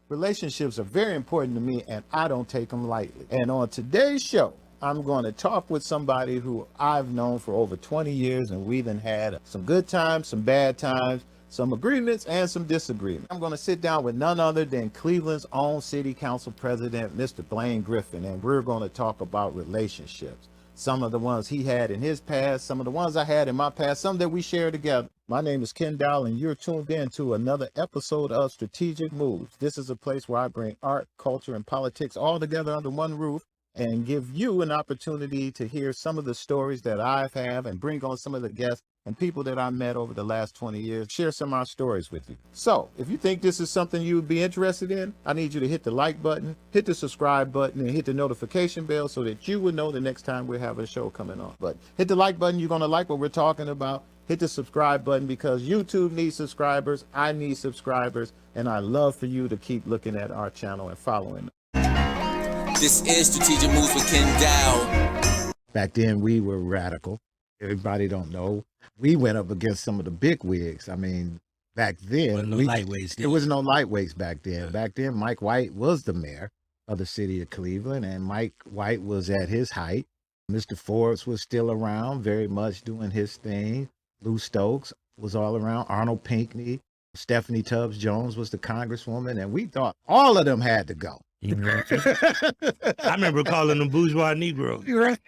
Relationships are very important to me, and I don't take them lightly. And on today's show, I'm going to talk with somebody who I've known for over 20 years, and we've had some good times, some bad times, some agreements, and some disagreements. I'm going to sit down with none other than Cleveland's own city council president, Mr. Blaine Griffin, and we're going to talk about relationships. Some of the ones he had in his past, some of the ones I had in my past, some that we share together. My name is Ken Dowell, and you're tuned in to another episode of Strategic Moves. This is a place where I bring art, culture, and politics all together under one roof and give you an opportunity to hear some of the stories that I've had and bring on some of the guests and people that I met over the last 20 years, share some of our stories with you. So if you think this is something you would be interested in, I need you to hit the like button, hit the subscribe button, and hit the notification bell so that you will know the next time we have a show coming on. But hit the like button, you're gonna like what we're talking about. Hit the subscribe button because YouTube needs subscribers, I need subscribers, and I love for you to keep looking at our channel and following. This is Strategic Moves with Ken Dowell. Back then we were radical. Everybody don't know. We went up against some of the big wigs. I mean, back then, there was no lightweights back then. Yeah. Back then, Mike White was the mayor of the city of Cleveland, and Mike White was at his height. Mr. Forbes was still around, very much doing his thing. Lou Stokes was all around. Arnold Pinckney, Stephanie Tubbs Jones was the congresswoman, and we thought all of them had to go. I remember calling them bourgeois Negroes. Right.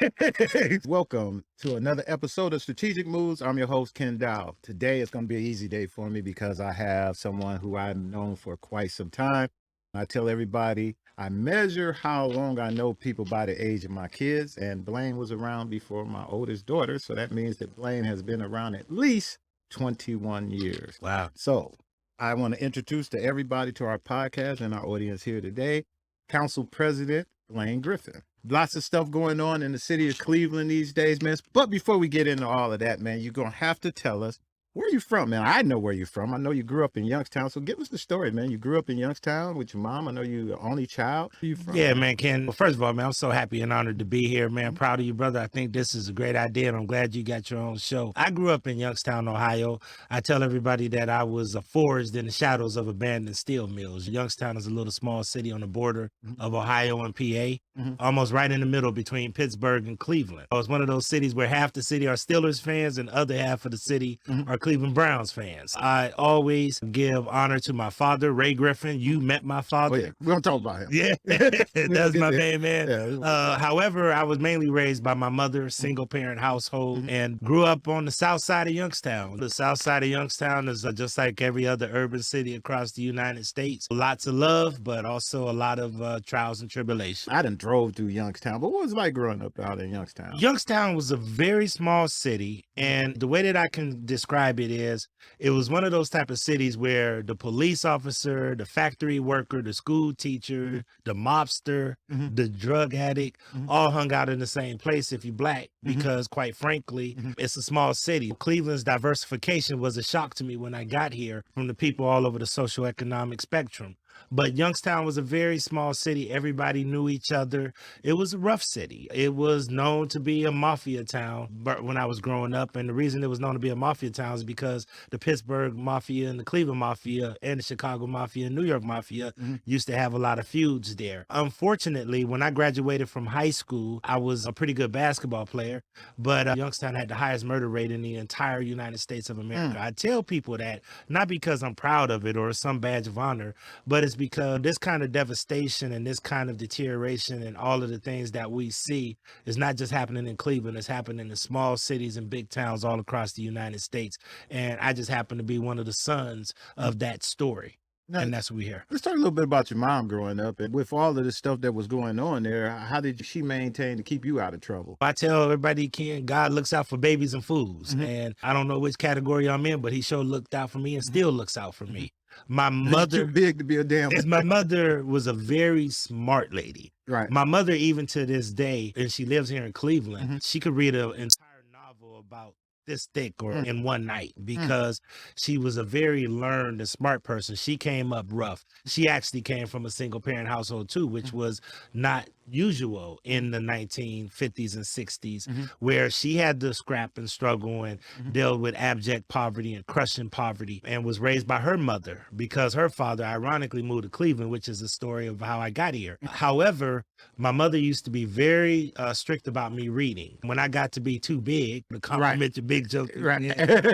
Welcome to another episode of Strategic Moves. I'm your host, Ken Dowell. Today is going to be an easy day for me because I have someone who I've known for quite some time. I tell everybody I measure how long I know people by the age of my kids, and Blaine was around before my oldest daughter, so that means that Blaine has been around at least 21 years. Wow. So I want to introduce to everybody to our podcast and our audience here today, Council President Blaine Griffin. Lots of stuff going on in the city of Cleveland these days, man. But before we get into all of that, man, you're going to have to tell us, where you from, man? I know where you're from. I know you grew up in Youngstown. So give us the story, man. You grew up in Youngstown with your mom. I know you're the only child. Where you from? Yeah, man, Ken. Well, first of all, man, I'm so happy and honored to be here, man. Proud of you, brother. I think this is a great idea, and I'm glad you got your own show. I grew up in Youngstown, Ohio. I tell everybody that I was forged in the shadows of abandoned steel mills. Youngstown is a little small city on the border of Ohio and PA, almost right in the middle between Pittsburgh and Cleveland. It's one of those cities where half the city are Steelers fans and the other half of the city are Cleveland Browns fans. I always give honor to my father, Ray Griffin. You met my father. Oh, yeah. We don't talk about him. Yeah, that's my main man. Yeah. However, I was mainly raised by my mother, single parent household, and grew up on the south side of Youngstown. The south side of Youngstown is just like every other urban city across the United States. Lots of love, but also a lot of trials and tribulations. I done drove through Youngstown, but what was it like growing up out in Youngstown? Youngstown was a very small city, and the way that I can describe it is, it was one of those type of cities where the police officer, the factory worker, the school teacher, the mobster, the drug addict, all hung out in the same place if you're black, because quite frankly, it's a small city. Cleveland's diversification was a shock to me when I got here from the people all over the socioeconomic spectrum. But Youngstown was a very small city. Everybody knew each other. It was a rough city. It was known to be a mafia town when I was growing up. And the reason it was known to be a mafia town is because the Pittsburgh Mafia and the Cleveland Mafia and the Chicago Mafia and New York Mafia used to have a lot of feuds there. Unfortunately, when I graduated from high school, I was a pretty good basketball player, but Youngstown had the highest murder rate in the entire United States of America. I tell people that not because I'm proud of it or some badge of honor, but it's because this kind of devastation and this kind of deterioration and all of the things that we see is not just happening in Cleveland, it's happening in small cities and big towns all across the United States. And I just happen to be one of the sons of that story. Now, and that's what we hear. Let's talk a little bit about your mom growing up. And with all of the stuff that was going on there, how did she maintain to keep you out of trouble? I tell everybody, Ken, God looks out for babies and fools. And I don't know which category I'm in, but he sure looked out for me and still looks out for me. My mother, too big to be a damn. My mother was a very smart lady. Right. My mother, even to this day, and she lives here in Cleveland, she could read an entire novel about this thick or in one night because she was a very learned and smart person. She came up rough. She actually came from a single parent household too, which was not usual in the 1950s and 60s, where she had to scrap and struggle and deal with abject poverty and crushing poverty, and was raised by her mother because her father ironically moved to Cleveland, which is the story of how I got here. However, my mother used to be very strict about me reading. When I got to be too big, to compliment your big joke,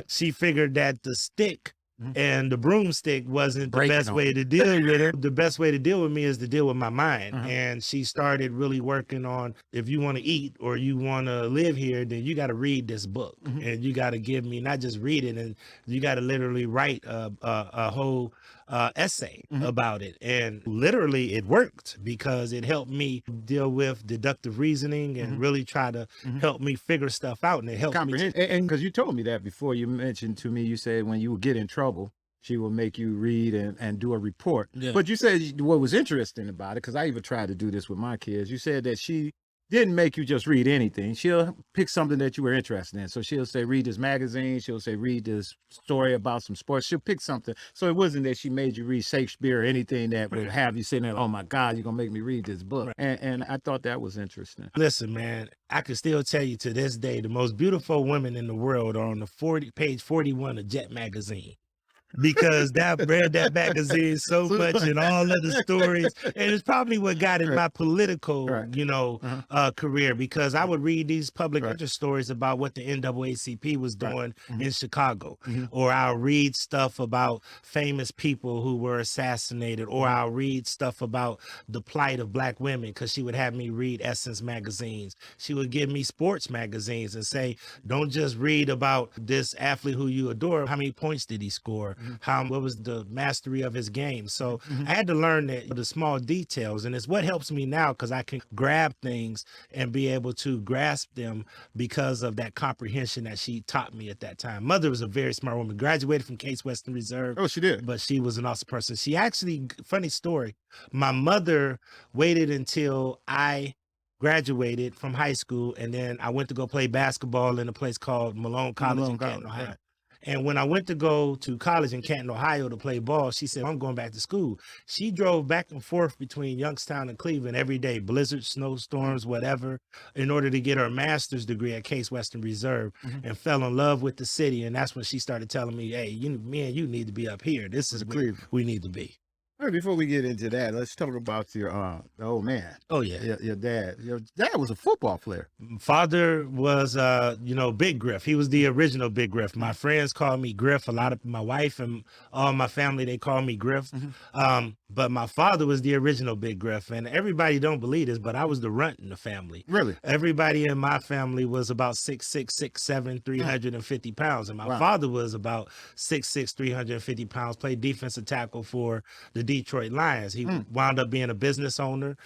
she figured that the stick and the broomstick wasn't the best way to deal with it. The best way to deal with me is to deal with my mind. And she started really working on, if you want to eat or you want to live here, then you got to read this book. And you got to give me, not just read it, and you got to literally write a whole essay about it. And literally it worked because it helped me deal with deductive reasoning and really try to help me figure stuff out. And it helped me. And because you told me that before, you mentioned to me, you said when you would get in trouble, she will make you read and do a report. But you said what was interesting about it, because I even tried to do this with my kids, you said that she didn't make you just read anything. She'll pick something that you were interested in. So she'll say, read this magazine. She'll say, read this story about some sports. She'll pick something. So it wasn't that she made you read Shakespeare or anything that would have you sitting there, oh my God, you're going to make me read this book. And I thought that was interesting. Listen, man, I can still tell you to this day, the most beautiful women in the world are on the page 41 of Jet magazine. Because that read that magazine so much and all of the stories, and it's probably what got in my political, career, because I would read these public interest stories about what the NAACP was doing in Chicago, or I'll read stuff about famous people who were assassinated, or I'll read stuff about the plight of Black women, because she would have me read Essence magazines. She would give me sports magazines and say, don't just read about this athlete who you adore. How many points did he score? What was the mastery of his game? So I had to learn the small details, and it's what helps me now, because I can grab things and be able to grasp them because of that comprehension that she taught me at that time. Mother was a very smart woman, graduated from Case Western Reserve. Oh, she did? But she was an awesome person. She actually, funny story, my mother waited until I graduated from high school, and then I went to go play basketball in a place called Malone College in Canton, Ohio. And when I went to go to college in Canton, Ohio to play ball, she said, I'm going back to school. She drove back and forth between Youngstown and Cleveland every day, blizzards, snowstorms, whatever, in order to get her master's degree at Case Western Reserve, and fell in love with the city. And that's when she started telling me, hey, me and you need to be up here. This is where we need to be. All right, before we get into that, let's talk about your old man. Oh, yeah. Your dad. Your dad was a football player. Father was, Big Griff. He was the original Big Griff. My friends call me Griff. A lot of my wife and all my family, they call me Griff. But my father was the original Big Griff. And everybody don't believe this, but I was the runt in the family. Really? Everybody in my family was about 6'6", 6'7", 350 pounds. And my father was about 6'6", 350 pounds, played defensive tackle for the Detroit Lions. He wound up being a business owner.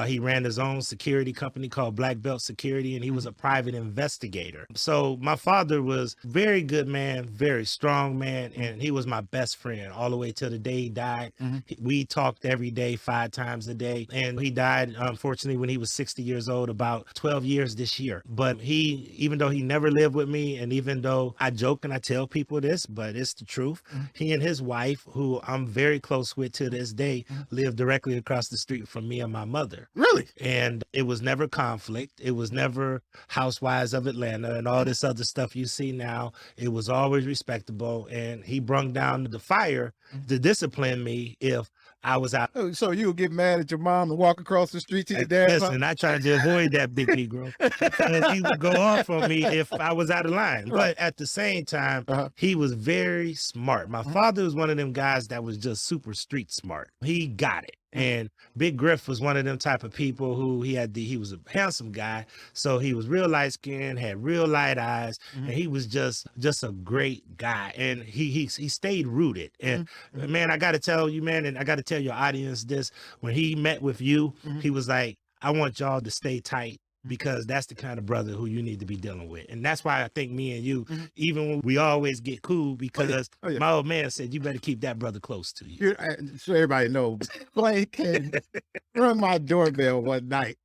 He ran his own security company called Black Belt Security, and he was a private investigator. So my father was a very good man, very strong man, and he was my best friend all the way till the day he died. We talked every day, 5 times a day, and he died, unfortunately, when he was 60 years old, about 12 years this year. But even though he never lived with me, and even though I joke and I tell people this, but it's the truth, he and his wife, who I'm very close with to this day, lived directly across the street from me and my mother. Really? And it was never conflict. It was never Housewives of Atlanta and all this other stuff you see now. It was always respectable. And he brung down the fire to discipline me if I was out. Oh, so you would get mad at your mom and walk across the street to your dad? Listen, I tried to avoid that big Negro. And he would go off on me if I was out of line. But at the same time, he was very smart. My father was one of them guys that was just super street smart. He got it. And Big Griff was one of them type of people who he was a handsome guy. So he was real light skinned, had real light eyes, and he was just a great guy. And he stayed rooted. And man, I got to tell you, man, and I got to tell your audience this, when he met with you, he was like, I want y'all to stay tight, because that's the kind of brother who you need to be dealing with. And that's why I think me and you, even when we always get cool, because my old man said, you better keep that brother close to you. So everybody knows, Blaine came rung my doorbell one night.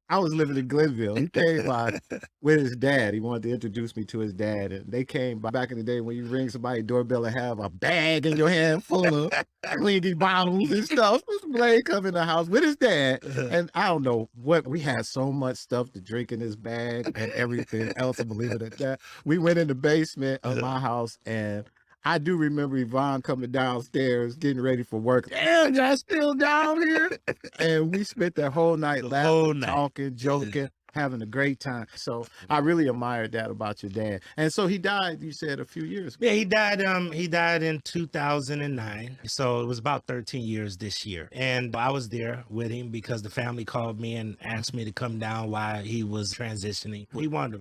I I was living in Glenville. He came by with his dad. He wanted to introduce me to his dad. And they came by back in the day when you ring somebody's doorbell and have a bag in your hand full of cleaning bottles and stuff. Blaine come in the house with his dad. And I don't know what, we had so much stuff to drink in this bag and everything else. I believe it at that. We went in the basement of my house, and I do remember Yvonne coming downstairs, getting ready for work. Damn, y'all still down here? And we spent that whole night laughing, talking, joking, having a great time. So I really admired that about your dad. And so he died, you said, a few years ago. Yeah, he died in 2009. So it was about 13 years this year. And I was there with him because the family called me and asked me to come down while he was transitioning.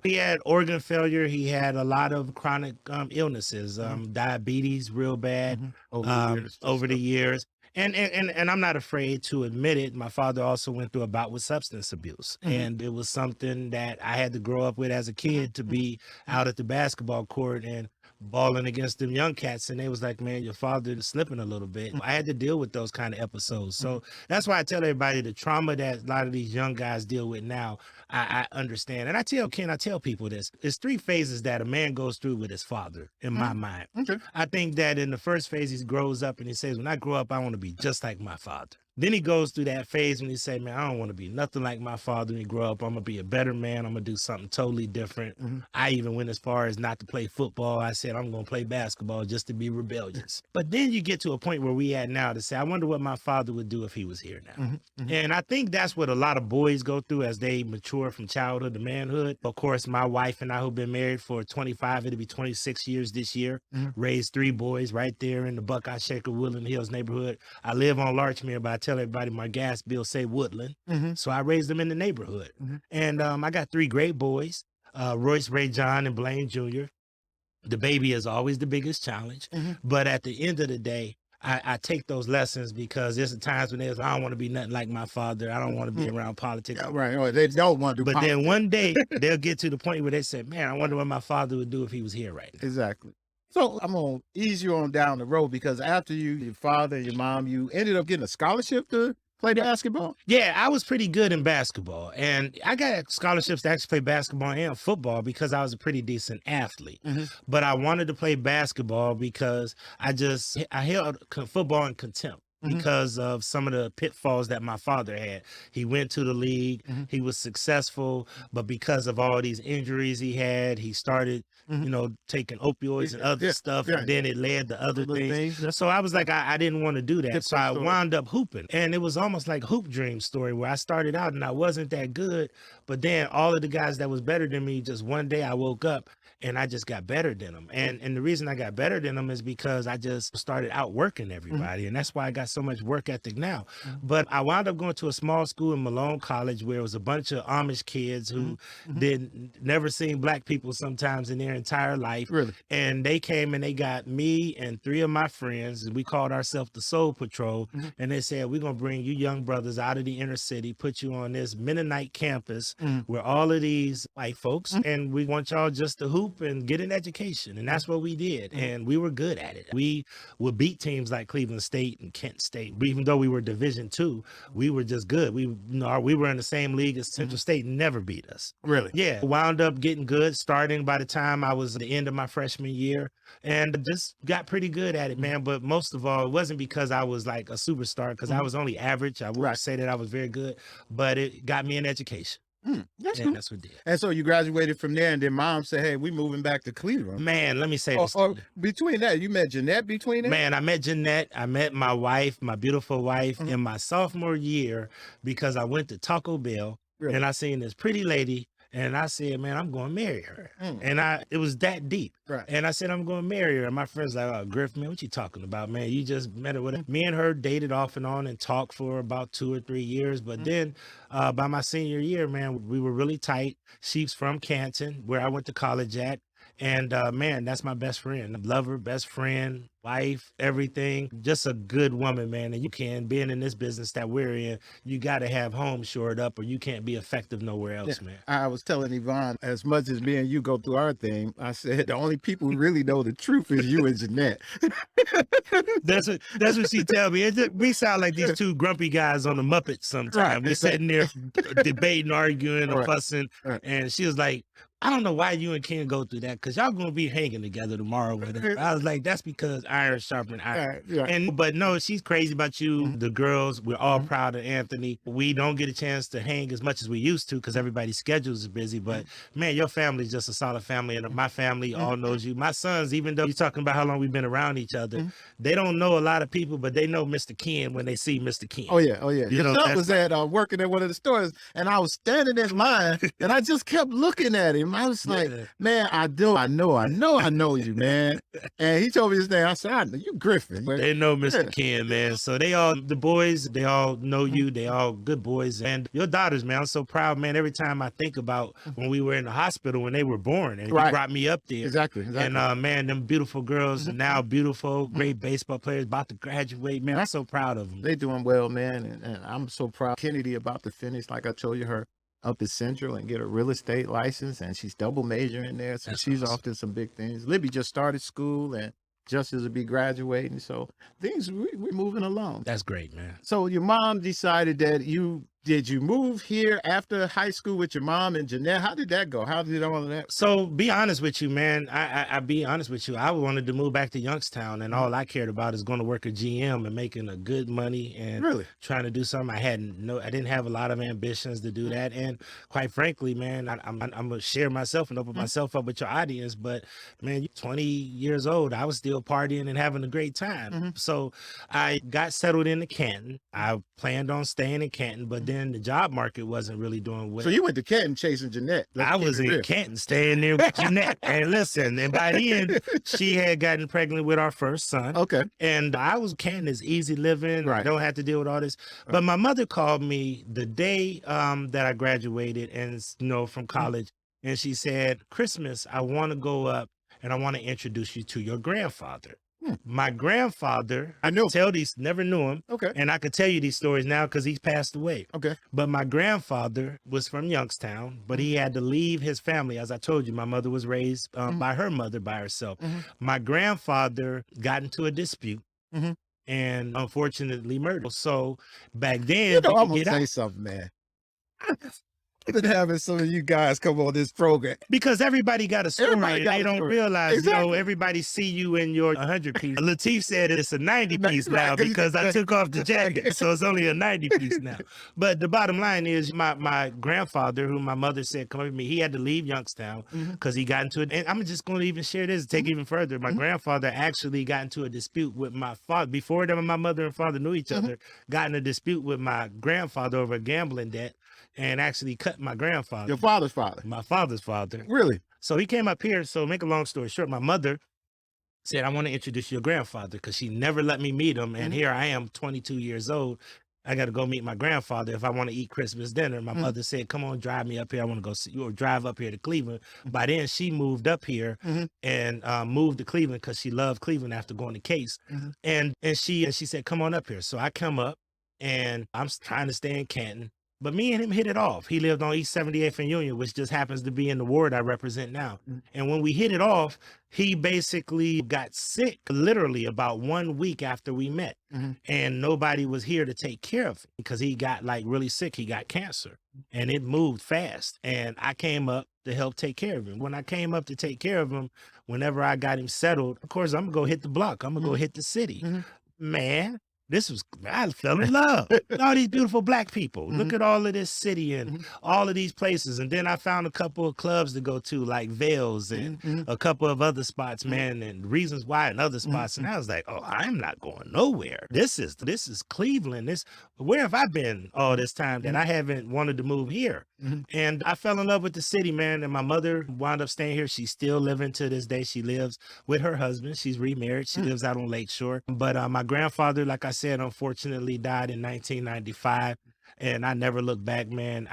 He had organ failure. He had a lot of chronic illnesses, diabetes real bad over the years. And I'm not afraid to admit it. My father also went through a bout with substance abuse. And it was something that I had to grow up with as a kid, to be out at the basketball court and balling against them young cats. And they was like, man, your father is slipping a little bit. I had to deal with those kind of episodes. So that's why I tell everybody the trauma that a lot of these young guys deal with now, I understand. And I tell people this. There's 3 phases that a man goes through with his father, in my mind. I think that in the first phase, he grows up and he says, when I grow up, I want to be just like my father. Then he goes through that phase when he say, man, I don't want to be nothing like my father. When he grow up, I'm going to be a better man. I'm going to do something totally different. I even went as far as not to play football. I said, I'm going to play basketball just to be rebellious. But then you get to a point where we at now to say, I wonder what my father would do if he was here now. And I think that's what a lot of boys go through as they mature from childhood to manhood. Of course, my wife and I, who've been married for 25, it'll be 26 years this year, raised 3 boys right there in the Buckeye-Shaker, Woodland Hills neighborhood. I live on Larchmere, but I tell everybody my gas bill say Woodland. So I raised them in the neighborhood. And I got 3 great boys, Royce, Ray, John, and Blaine Jr. The baby is always the biggest challenge. But at the end of the day, I take those lessons because there's times when there's, I don't want to be nothing like my father. I don't want to be around politics. Right. Or they don't want to do But politics. then one day they'll get to the point where they say, man, I wonder what my father would do if he was here right now. Exactly. So I'm going to ease you on down the road, because after your father and your mom, you ended up getting a scholarship to play basketball? Yeah, I was pretty good in basketball. And I got scholarships to actually play basketball and football because I was a pretty decent athlete. But I wanted to play basketball because I held football in contempt. Because of some of the pitfalls that my father had. He went to the league, he was successful, but because of all these injuries he had, he started, taking opioids and other stuff, and then it led to other things. So I was like, I didn't want to do that. So I wound up hooping. And it was almost like Hoop Dream story, where I started out and I wasn't that good, but then all of the guys that was better than me, just one day I woke up and I just got better than them. And the reason I got better than them is because I just started outworking everybody. And that's why I got so much work ethic now. But I wound up going to a small school in Malone College where it was a bunch of Amish kids who never seen black people sometimes in their entire life. Really? And they came and they got me and 3 of my friends. We called ourselves the Soul Patrol. And they said, we're going to bring you young brothers out of the inner city, put you on this Mennonite campus where all of these white folks, and we want y'all just to hoop and get an education. And that's what we did. And we were good at it. We would beat teams like Cleveland State and Kent State. Even though we were Division II, we were just good. We were in the same league as Central State, never beat us. Really? Yeah. Wound up getting good starting by the time I was at the end of my freshman year, and just got pretty good at it, man. But most of all, it wasn't because I was like a superstar, because I was only average. I wouldn't say that I was very good, but it got me an education. That's cool. That's what it did. And so you graduated from there, and then mom said, hey, we moving back to Cleveland. Man, let me say this. Or between that, you met Jeanette between that? Man, I met Jeanette. I met my wife, my beautiful wife, in my sophomore year, because I went to Taco Bell and I seen this pretty lady. And I said, man, I'm going to marry her. And it was that deep. Right. And I said, I'm going to marry her. And my friend's like, oh, Griffin, man, what you talking about, man? You just met her with her. Me and her dated off and on and talked for about 2 or 3 years. But then by my senior year, man, we were really tight. She's from Canton, where I went to college at. And man, that's my best friend. Lover, best friend, wife, everything. Just a good woman, man. And you can, being in this business that we're in, you got to have home shored up or you can't be effective nowhere else, man. I was telling Yvonne, as much as me and you go through our thing, I said the only people who really know the truth is you and Jeanette. That's what she tell me. We sound like these two grumpy guys on the Muppets sometimes. Right. We're sitting there debating, arguing, or Right. fussing. Right. And she was like, I don't know why you and Ken go through that because y'all gonna be hanging together tomorrow with her. I was like, that's because iron sharpened iron. Right. But no, she's crazy about you. Mhm. The girls, we're all Mhm. proud of Anthony. We don't get a chance to hang as much as we used to because everybody's schedules is busy. But man, your family's just a solid family, and my family all knows you. My sons, even though you're talking about how long we've been around each other, they don't know a lot of people, but they know Mr. Ken when they see Mr. Ken. Oh yeah. You know, Chuck that's was at working at one of the stores, and I was standing in line, and I just kept looking at him. I was like, Yeah. man, I know you, man. And he told me his name. I said, I know you, Griffin. They know Mr. Yeah. Ken, man. So the boys, they all know you. They all good boys. And your daughters, man, I'm so proud, man. Every time I think about when we were in the hospital when they were born and you Right. brought me up there. Exactly. And man, them beautiful girls, now beautiful, great baseball players, about to graduate, man. I'm so proud of them. They doing well, man, and I'm so proud. Kennedy about to finish, like I told you, her up at Central and get a real estate license, and she's double majoring there, so That's she's awesome. off to some big things. Libby just started school, and Justice will be graduating, so things we're moving along. That's great, man. So your mom decided that did you move here after high school with your mom and Jeanette? How did that go? How did all of that? So be honest with you, man. I be honest with you. I wanted to move back to Youngstown, and all I cared about is going to work a GM and making a good money and Really? trying to do something. I didn't have a lot of ambitions to do that. And quite frankly, man, I'm gonna share myself and open myself up with your audience. But man, you're 20 years old. I was still partying and having a great time. So I got settled into Canton. I planned on staying in Canton, but then the job market wasn't really doing well. So you went to Canton chasing Jeanette. I was in Canton staying there with Jeanette. And listen, and by the end, she had gotten pregnant with our first son. Okay. And Canton is easy living. Right. I don't have to deal with all this. But my mother called me the day that I graduated and from college. And she said, Christmas, I want to go up and I want to introduce you to your grandfather. My grandfather, never knew him. Okay. And I could tell you these stories now because he's passed away. Okay. But my grandfather was from Youngstown, but he had to leave his family. As I told you, my mother was raised by her mother by herself. My grandfather got into a dispute and unfortunately murdered. So back then, I'm going to say something, man. I've been having some of you guys come on this program. Because everybody got a story and they don't realize, Exactly. everybody see you in your 100 piece. Lateef said it's a 90 piece now because I took off the jacket. So it's only a 90 piece now. But the bottom line is my grandfather, who my mother said, come with me, he had to leave Youngstown because he got into it. And I'm just going to even share this, take it even further. My grandfather actually got into a dispute with my father. Before them, my mother and father knew each other, got in a dispute with my grandfather over a gambling debt. And actually cut my grandfather. Your father's father. My father's father. Really? So he came up here. So make a long story short, my mother said, I want to introduce your grandfather because she never let me meet him. And here I am, 22 years old. I got to go meet my grandfather if I want to eat Christmas dinner. My mother said, come on, drive me up here. I want to go see you, or drive up here to Cleveland. By then she moved up here and moved to Cleveland because she loved Cleveland after going to Case. And she said, come on up here. So I come up and I'm trying to stay in Canton. But me and him hit it off. He lived on East 78th and Union, which just happens to be in the ward I represent now. And when we hit it off, he basically got sick literally about 1 week after we met. And nobody was here to take care of him because he got like really sick. He got cancer and it moved fast. And I came up to help take care of him. When I came up to take care of him, whenever I got him settled, of course, I'm going to go hit the block. I'm going to go hit the city. Man. I fell in love with all these beautiful black people. Look at all of this city and all of these places. And then I found a couple of clubs to go to, like Vales and a couple of other spots, man, and Reasons Why and other spots. And I was like, oh, I'm not going nowhere. This is Cleveland. Where have I been all this time that I haven't wanted to move here? And I fell in love with the city, man. And my mother wound up staying here. She's still living to this day. She lives with her husband. She's remarried. She lives out on Lakeshore. But my grandfather, like I said, unfortunately died in 1995. and I never looked back, man.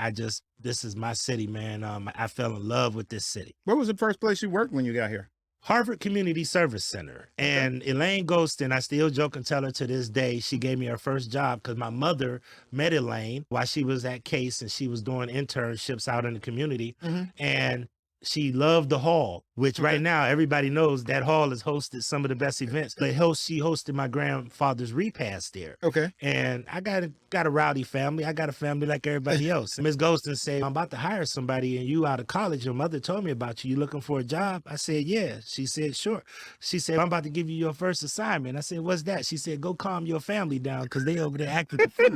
This is my city, man. I fell in love with this city. Where was the first place you worked when you got here? Harvard Community Service Center. And Elaine Golston, I still joke and tell her to this day, she gave me her first job because my mother met Elaine while she was at Case, and she was doing internships out in the community. And she loved the hall, which right now everybody knows that hall has hosted some of the best events. She hosted my grandfather's repast there. Okay. And I got a rowdy family. I got a family like everybody else. Ms. Golston said, I'm about to hire somebody and you out of college. Your mother told me about you. You looking for a job? I said, yeah. She said, sure. She said, I'm about to give you your first assignment. I said, what's that? She said, go calm your family down because they over there acting the fool.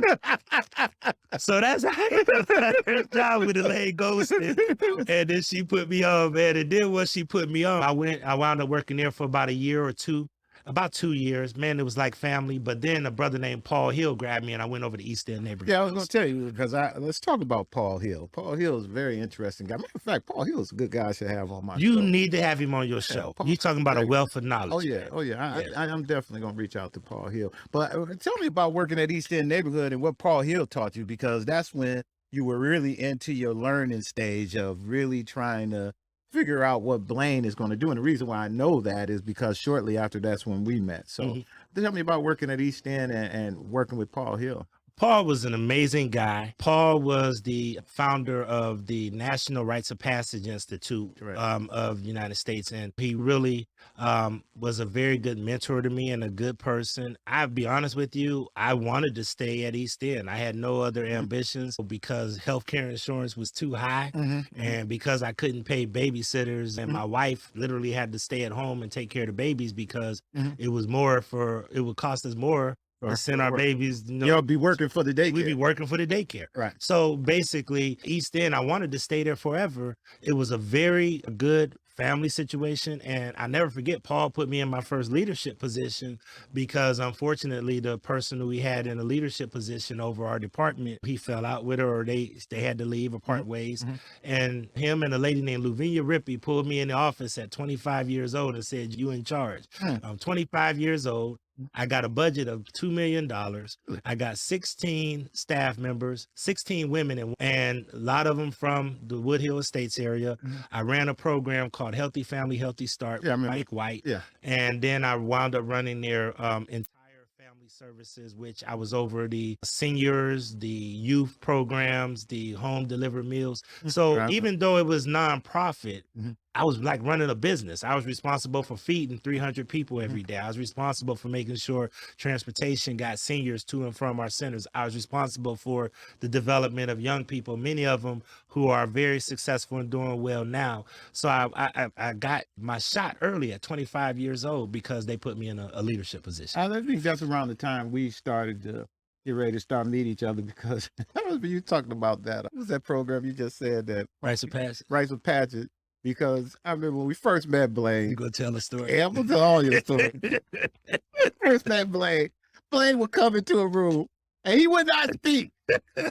So that's how I got my first job with Elaine Golston. And then she put me on, man. And then once she put me on, I wound up working there for about a year or two. About 2 years, man, it was like family. But then a brother named Paul Hill grabbed me and I went over to East End neighborhood. Yeah, I was going to tell you because let's talk about Paul Hill. Paul Hill is a very interesting guy. Matter of fact, Paul Hill is a good guy I should have on my show. You need to have him on your show. You're talking about a wealth of knowledge. Oh yeah. I'm definitely going to reach out to Paul Hill. But tell me about working at East End neighborhood and what Paul Hill taught you, because that's when you were really into your learning stage of really trying to figure out what Blaine is going to do. And the reason why I know that is because shortly after that's when we met. So tell me about working at East End and working with Paul Hill. Paul was an amazing guy. Paul was the founder of the National Rites of Passage Institute of the United States. And he really was a very good mentor to me and a good person. I'll be honest with you, I wanted to stay at East End. I had no other ambitions because healthcare insurance was too high and because I couldn't pay babysitters, and my wife literally had to stay at home and take care of the babies because it would cost us more to send our babies. You'll be working for the daycare. We'd be working for the daycare. Right. So basically, East End, I wanted to stay there forever. It was a very good family situation. And I never forget, Paul put me in my first leadership position because unfortunately, the person who we had in a leadership position over our department, he fell out with her, or they had to leave or part ways. And him and a lady named Luvinia Rippey pulled me in the office at 25 years old and said, you in charge. I'm 25 years old. I got a budget of $2 million. I got 16 staff members, 16 women, and a lot of them from the Wood Hill Estates area. I ran a program called Healthy Family, Healthy Start with Mike White. Yeah. And then I wound up running their entire family services, which I was over the seniors, the youth programs, the home delivered meals. So even though it was nonprofit, I was like running a business. I was responsible for feeding 300 people every day. I was responsible for making sure transportation got seniors to and from our centers. I was responsible for the development of young people, many of them who are very successful and doing well now. So I got my shot early at 25 years old because they put me in a leadership position. I think that's around the time we started to get ready to start meeting each other, because I remember you talking about that. What was that program you just said that? Rites of Passage. Rites of Passage. Because I remember when we first met Blaine. You gonna tell the story? Yeah, I'm gonna tell all your story. First met Blaine. Blaine would come into a room and he would not speak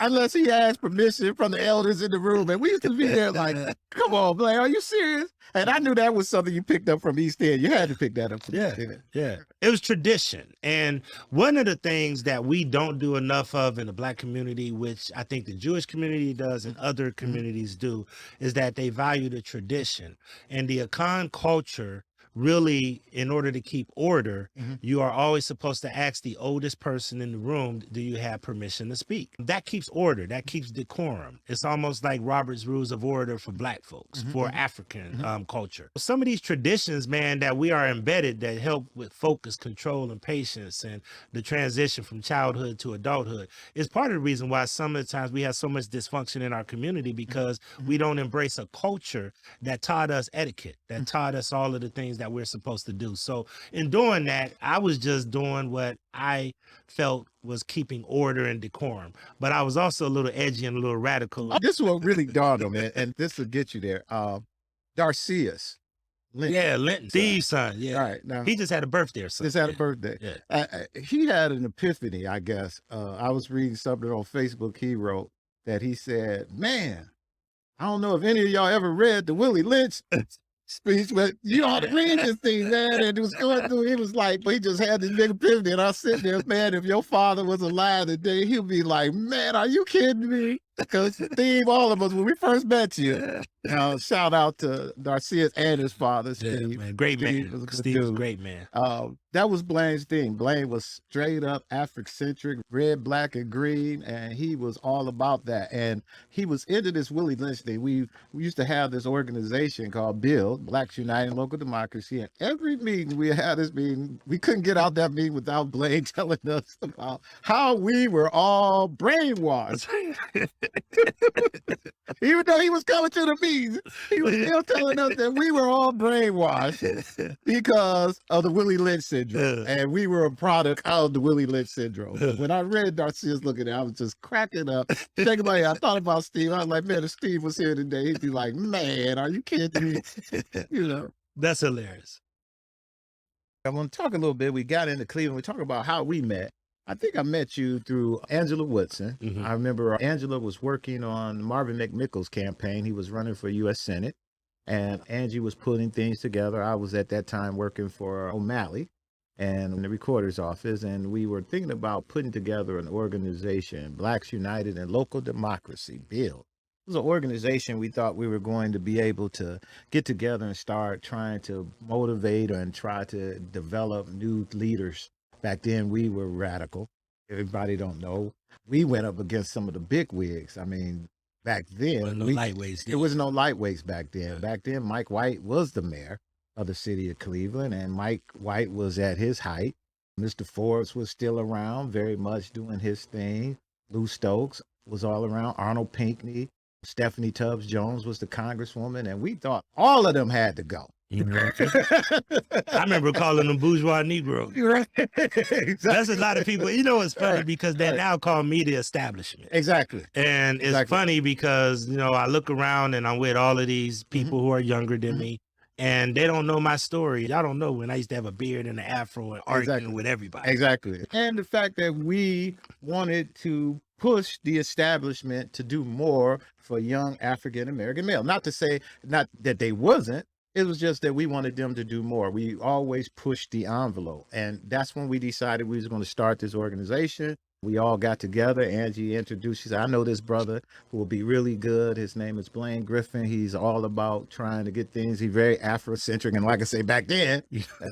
unless he asked permission from the elders in the room. And we used to be there like, come on, Blaine, are you serious? And I knew that was something you picked up from East End. You had to pick that up from East End. Yeah. It was tradition. And one of the things that we don't do enough of in the Black community, which I think the Jewish community does and other communities do, is that they value the tradition. And the Akan culture, really, in order to keep order, you are always supposed to ask the oldest person in the room, do you have permission to speak? That keeps order. That keeps decorum. It's almost like Robert's Rules of Order for Black folks, for African culture. Some of these traditions, man, that we are embedded that help with focus, control, and patience, and the transition from childhood to adulthood is part of the reason why some of the times we have so much dysfunction in our community, because we don't embrace a culture that taught us etiquette, that taught us all of the things that we're supposed to do. So in doing that, I was just doing what I felt was keeping order and decorum, but I was also a little edgy and a little radical. This is what really dawned on me, and this will get you there. Darcius. Linton. Yeah, Linton. Steve's son. Yeah. All right. Now, he just had a birthday or something. Just had a birthday. Yeah. He had an epiphany, I guess. I was reading something on Facebook he wrote that he said, man, I don't know if any of y'all ever read the Willie Lynch speech, but you ought to read this thing, man. And it was going through, he was like, he just had this big epiphany. And I was sitting there, man, if your father was alive today, he'll be like, man, are you kidding me? Because Steve, all of us, when we first met you, shout out to Narcissius and his father, Steve. Yeah, man, great Steve man. was a good Steve was a dude. great man. That was Blaine's thing. Blaine was straight up Afrocentric, red, black, and green, and he was all about that. And he was into this Willie Lynch thing. We used to have this organization called BUILD, Blacks United Local Democracy, and every meeting we had this meeting, we couldn't get out that meeting without Blaine telling us about how we were all brainwashed. Even though he was coming to the meetings, he was still telling us that we were all brainwashed because of the Willie Lynch syndrome. And we were a product of the Willie Lynch syndrome. When I read Narcissius looking at it, I was just cracking up. Shaking my head. I thought about Steve. I was like, man, if Steve was here today, he'd be like, man, are you kidding me? You know. That's hilarious. I want to talk a little bit. We got into Cleveland. We talk about how we met. I think I met you through Angela Woodson. I remember Angela was working on Marvin McMichael's campaign. He was running for U.S. Senate, and Angie was putting things together. I was at that time working for O'Malley and in the recorder's office, and we were thinking about putting together an organization, Blacks United and Local Democracy, BUILD. It was an organization we thought we were going to be able to get together and start trying to motivate and try to develop new leaders. Back then, we were radical. Everybody don't know. We went up against some of the big wigs. I mean, back then, Lightweights. There was no lightweights back then. Back then, Mike White was the mayor of the city of Cleveland, and Mike White was at his height. Mr. Forbes was still around, very much doing his thing. Lou Stokes was all around. Arnold Pinckney, Stephanie Tubbs Jones was the congresswoman, and we thought all of them had to go. I remember calling them bourgeois Negroes. Right. Exactly. That's a lot of people. You know, it's funny because they now call me the establishment. Exactly. And it's funny because, you know, I look around and I'm with all of these people who are younger than me, and they don't know my story. Y'all don't know when I used to have a beard and an afro and arguing with everybody. Exactly. And the fact that we wanted to push the establishment to do more for young African-American male. Not to say, not that they wasn't, it was just that we wanted them to do more. We always pushed the envelope. And that's when we decided we was going to start this organization. We all got together. Angie introduced, she said, I know this brother who will be really good. His name is Blaine Griffin. He's all about trying to get things. He's very Afrocentric. And like I say, back then,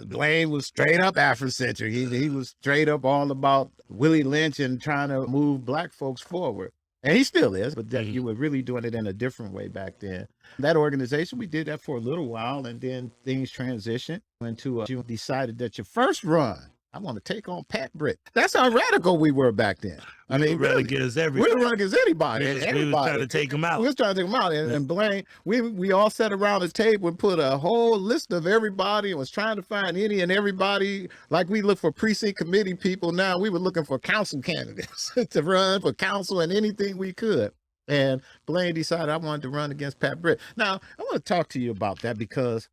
Blaine was straight up Afrocentric. He was straight up all about Willie Lynch and trying to move Black folks forward. And he still is, but that you were really doing it in a different way back then. That organization, we did that for a little while, and then things transitioned into you decided that your first run, I want to take on Pat Britt. That's how radical we were back then. I mean, really against everybody. We were against anybody. We were trying to take them out. We was trying to take them out. And Blaine, we all sat around the table and put a whole list of everybody and was trying to find any and everybody. Like we look for precinct committee people now, we were looking for council candidates to run for council and anything we could. And Blaine decided I wanted to run against Pat Britt. Now, I want to talk to you about that because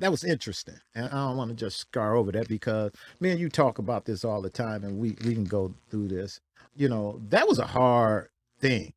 that was interesting. And I don't want to just scar over that because me and you talk about this all the time and we can go through this. You know, that was a hard thing.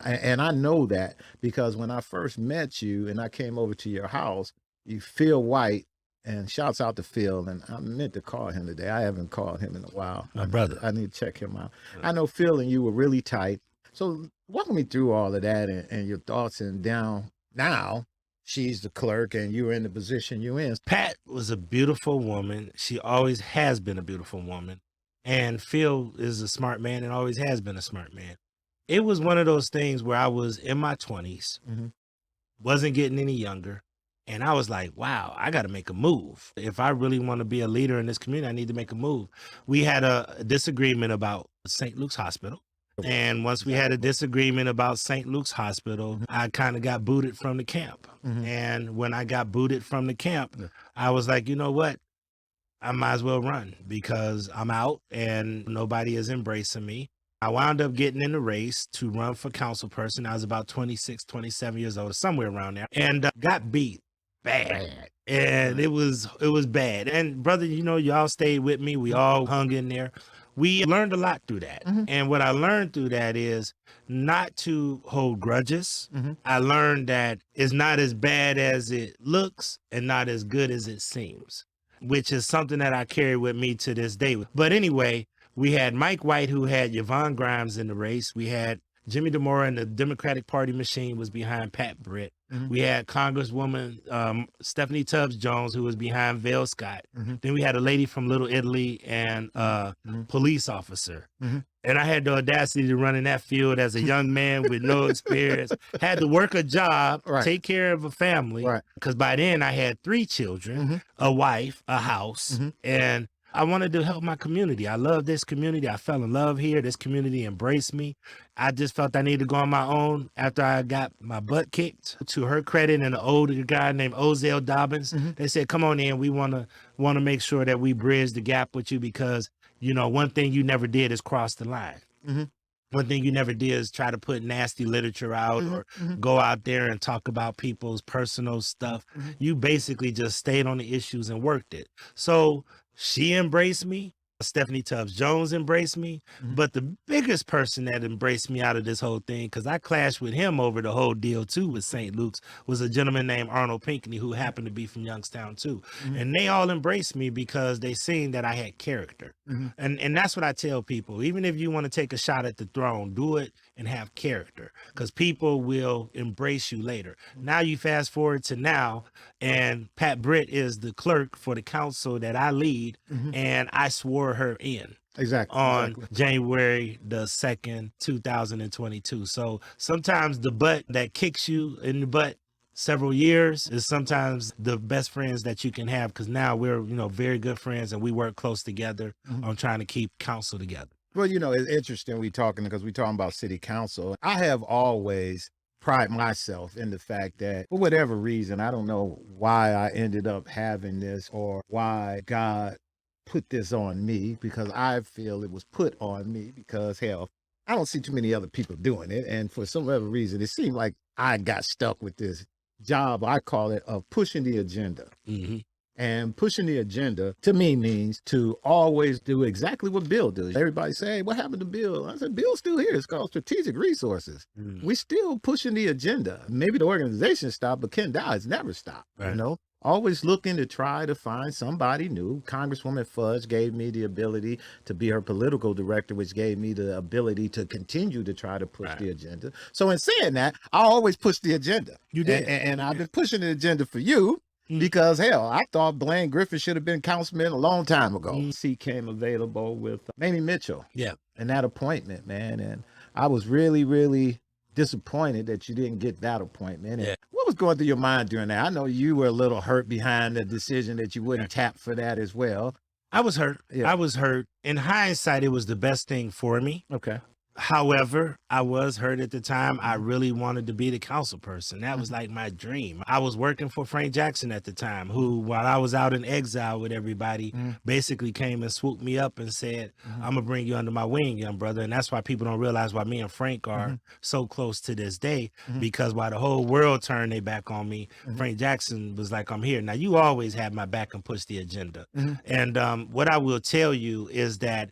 And I know that because when I first met you and I came over to your house, you Phil White, and shouts out to Phil. And I meant to call him today. I haven't called him in a while. My brother. I need to check him out. I know Phil and you were really tight. So walk me through all of that and your thoughts and down now. She's the clerk and you're in the position you're in. Pat was a beautiful woman. She always has been a beautiful woman. And Phil is a smart man and always has been a smart man. It was one of those things where I was in my 20s, wasn't getting any younger. And I was like, wow, I got to make a move. If I really want to be a leader in this community, I need to make a move. We had a disagreement about St. Luke's Hospital. And once we had a disagreement about St. Luke's Hospital, I kind of got booted from the camp. And when I got booted from the camp, I was like, you know what? I might as well run because I'm out and nobody is embracing me. I wound up getting in the race to run for council person. I was about 26, 27 years old, somewhere around there, and got beat bad. And it was bad. And brother, you know, y'all stayed with me. We all hung in there. We learned a lot through that. And what I learned through that is not to hold grudges. I learned that it's not as bad as it looks and not as good as it seems, which is something that I carry with me to this day. But anyway, we had Mike White, who had Yvonne Grimes in the race. We had Jimmy DeMora, and the Democratic Party machine was behind Pat Britt. We had Congresswoman Stephanie Tubbs Jones, who was behind Vale Scott. Then we had a lady from Little Italy and police officer. And I had the audacity to run in that field as a young man with no experience. Had to work a job, take care of a family. Because by then I had 3 children, a wife, a house, and I wanted to help my community. I love this community. I fell in love here. This community embraced me. I just felt I needed to go on my own after I got my butt kicked. To her credit, and an older guy named Ozell Dobbins, they said, come on in. We want to make sure that we bridge the gap with you because, you know, one thing you never did is cross the line. One thing you never did is try to put nasty literature out or go out there and talk about people's personal stuff. You basically just stayed on the issues and worked it. So she embraced me. Stephanie Tubbs Jones embraced me. But the biggest person that embraced me out of this whole thing, because I clashed with him over the whole deal too with St. Luke's, was a gentleman named Arnold Pinckney, who happened to be from Youngstown too. And they all embraced me because they seen that I had character. And that's what I tell people. Even if you want to take a shot at the throne, do it and have character, because people will embrace you later. Now you fast forward to now, and Pat Britt is the clerk for the council that I lead, and I swore her in. On January the 2nd, 2022. So sometimes the butt that kicks you in the butt several years is sometimes the best friends that you can have, because now we're, you know, very good friends and we work close together on trying to keep council together. Well, you know, it's interesting we talking because we're talking about city council. I have always pride myself in the fact that for whatever reason, I don't know why I ended up having this or why God put this on me, because I feel it was put on me because, hell, I don't see too many other people doing it. And for some other reason, it seemed like I got stuck with this job, I call it, of pushing the agenda. And pushing the agenda to me means to always do exactly what Bill does. Everybody say, hey, what happened to Bill? I said, Bill's still here. It's called strategic resources. We still pushing the agenda. Maybe the organization stopped, but Ken Dowd has never stopped, you know? Always looking to try to find somebody new. Congresswoman Fudge gave me the ability to be her political director, which gave me the ability to continue to try to push the agenda. So in saying that, I always push the agenda. You did. And I've been pushing the agenda for you. Because, hell, I thought Blaine Griffin should have been councilman a long time ago. Seat came available with Mamie Mitchell. And that appointment, man. And I was really, really disappointed that you didn't get that appointment. And what was going through your mind during that? I know you were a little hurt behind the decision that you wouldn't tap for that as well. I was hurt. I was hurt. In hindsight, it was the best thing for me. However, I was hurt at the time. I really wanted to be the council person. That was like my dream. I was working for Frank Jackson at the time, who, while I was out in exile with everybody, basically came and swooped me up and said, I'm gonna bring you under my wing, young brother. And that's why people don't realize why me and Frank are so close to this day, because while the whole world turned their back on me, Frank Jackson was like, I'm here. Now, you always have my back and push the agenda. And what I will tell you is that,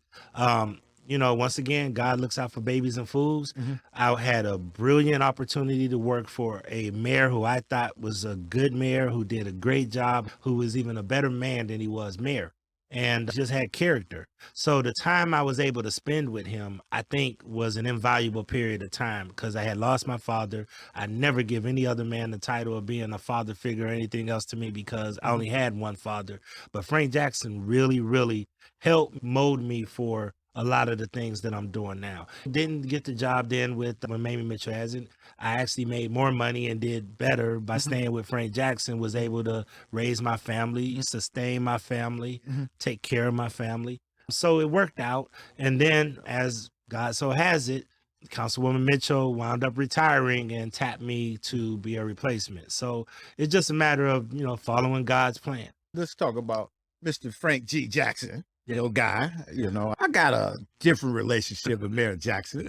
you know, once again, God looks out for babies and fools. I had a brilliant opportunity to work for a mayor who I thought was a good mayor, who did a great job, who was even a better man than he was mayor, and just had character. So the time I was able to spend with him, I think, was an invaluable period of time, because I had lost my father. I never give any other man the title of being a father figure or anything else to me, because I only had one father. But Frank Jackson really, really helped mold me for a lot of the things that I'm doing now. Didn't get the job then with when Mamie Mitchell hasn't. I actually made more money and did better by staying with Frank Jackson, was able to raise my family, sustain my family, take care of my family. So it worked out. And then, as God so has it, Councilwoman Mitchell wound up retiring and tapped me to be a replacement. So it's just a matter of, you know, following God's plan. Let's talk about Mr. Frank G. Jackson. Guy, you know, I got a different relationship with Mayor Jackson,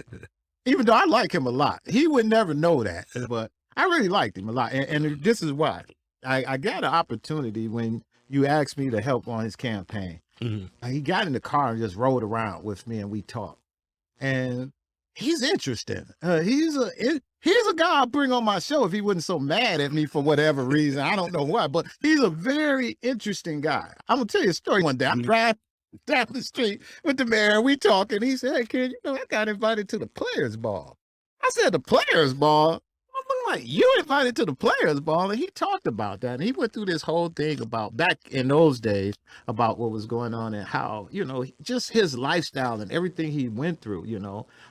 even though I like him a lot. He would never know that, but I really liked him a lot. And this is why. I got an opportunity when you asked me to help on his campaign. He got in the car and just rode around with me and we talked. And he's interesting. He's a guy I'd bring on my show if he wasn't so mad at me for whatever reason. I don't know why, but he's a very interesting guy. I'm gonna tell you a story. One day I'm driving down the street with the mayor and we talking. He said, "Hey kid, I got invited to the players ball." I said, "The players ball?" I'm like, "You invited to the players ball?" And he talked about that. And he went through this whole thing about back in those days about what was going on and how, just his lifestyle and everything he went through,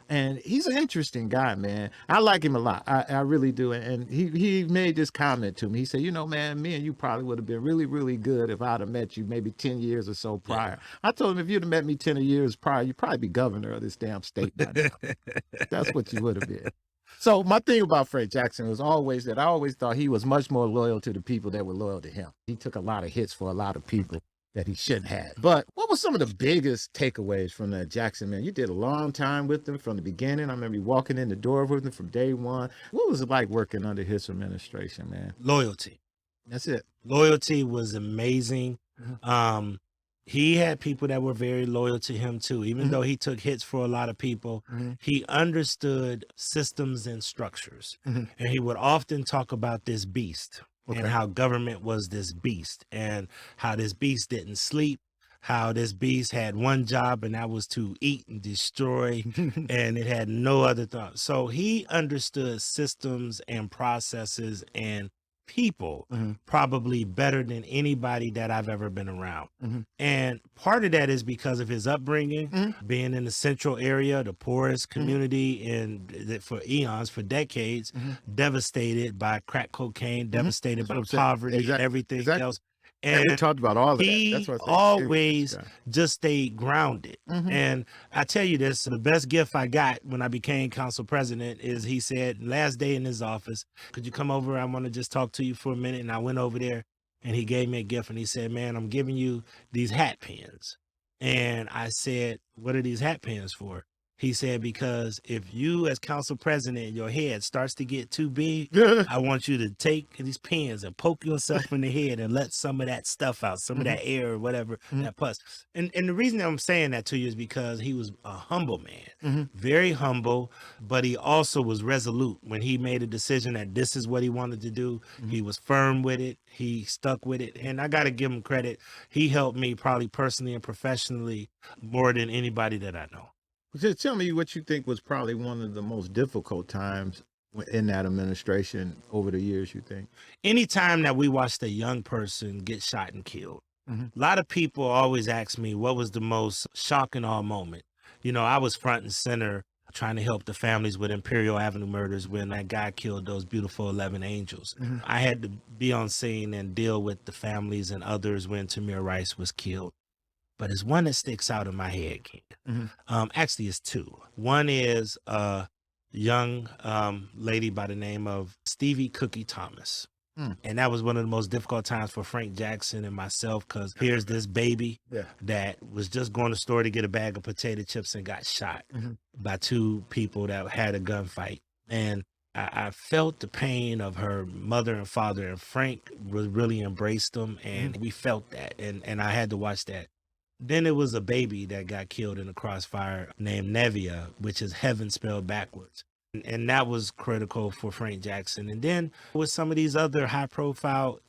And he's an interesting guy, man. I like him a lot. I really do. And he made this comment to me. He said, "Man, me and you probably would have been really, really good if I'd have met you maybe 10 years or so prior." I told him, if you'd have met me 10 years prior, you'd probably be governor of this damn state by now. That's what you would have been. So my thing about Frank Jackson was always that I always thought he was much more loyal to the people that were loyal to him. He took a lot of hits for a lot of people that he shouldn't have. But what was some of the biggest takeaways from that Jackson, man? You did a long time with him from the beginning. I remember you walking in the door with him from day one. What was it like working under his administration, man? Loyalty. That's it. Loyalty was amazing. He had people that were very loyal to him too. Even though he took hits for a lot of people, he understood systems and structures. And he would often talk about this beast and how government was this beast and how this beast didn't sleep, how this beast had one job and that was to eat and destroy and it had no other thought. So he understood systems and processes and people probably better than anybody that I've ever been around. And part of that is because of his upbringing, being in the central area, the poorest community for eons, for decades, devastated by crack cocaine, devastated by poverty and everything else. And we talked about all of that. He always just stayed grounded. And I tell you this, the best gift I got when I became council president is he said, last day in his office, "Could you come over? I want to just talk to you for a minute." And I went over there and he gave me a gift and he said, "Man, I'm giving you these hat pins." And I said, "What are these hat pins for?" He said, "Because if you as council president, your head starts to get too big, I want you to take these pins and poke yourself in the head and let some of that stuff out, some of that air or whatever, that pus." And the reason I'm saying that to you is because he was a humble man, very humble, but he also was resolute. When he made a decision that this is what he wanted to do, he was firm with it. He stuck with it. And I got to give him credit. He helped me probably personally and professionally more than anybody that I know. Just tell me what you think was probably one of the most difficult times in that administration over the years, you think? Anytime that we watched a young person get shot and killed, a lot of people always ask me, what was the most shocking all moment? I was front and center trying to help the families with Imperial Avenue murders when that guy killed those beautiful 11 angels. I had to be on scene and deal with the families and others when Tamir Rice was killed. But it's one that sticks out in my head, King. Actually, it's two. One is a young lady by the name of Stevie Cookie Thomas. And that was one of the most difficult times for Frank Jackson and myself, because here's this baby that was just going to the store to get a bag of potato chips and got shot by two people that had a gunfight. And I felt the pain of her mother and father, and Frank really embraced them, and we felt that, and I had to watch that. Then it was a baby that got killed in a crossfire named Nevia, which is heaven spelled backwards. And that was critical for Frank Jackson. And then with some of these other high profile,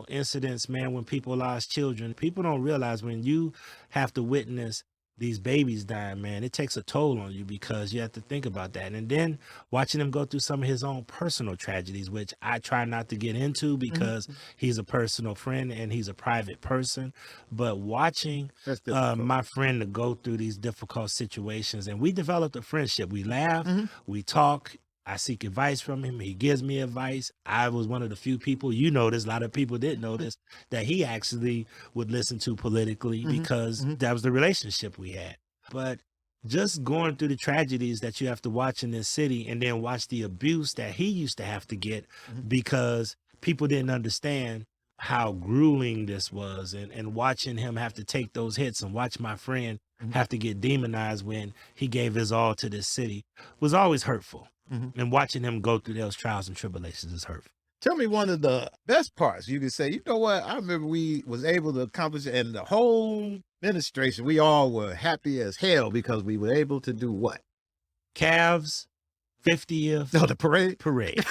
incidents, man, when people lost children, people don't realize when you have to witness these babies dying, man, it takes a toll on you because you have to think about that. And then watching him go through some of his own personal tragedies, which I try not to get into because he's a personal friend and he's a private person. But watching my friend to go through these difficult situations, and we developed a friendship. We laugh, we talk. I seek advice from him. He gives me advice. I was one of the few people, this, a lot of people didn't know this, that he actually would listen to politically because that was the relationship we had. But just going through the tragedies that you have to watch in this city, and then watch the abuse that he used to have to get because people didn't understand how grueling this was, and watching him have to take those hits and watch my friend have to get demonized when he gave his all to this city was always hurtful. And watching him go through those trials and tribulations is hurtful. Tell me one of the best parts. You can say, you know what? I remember we was able to accomplish it, and the whole administration, we all were happy as hell because we were able to do what? Cavs, 50th No, the parade. parade.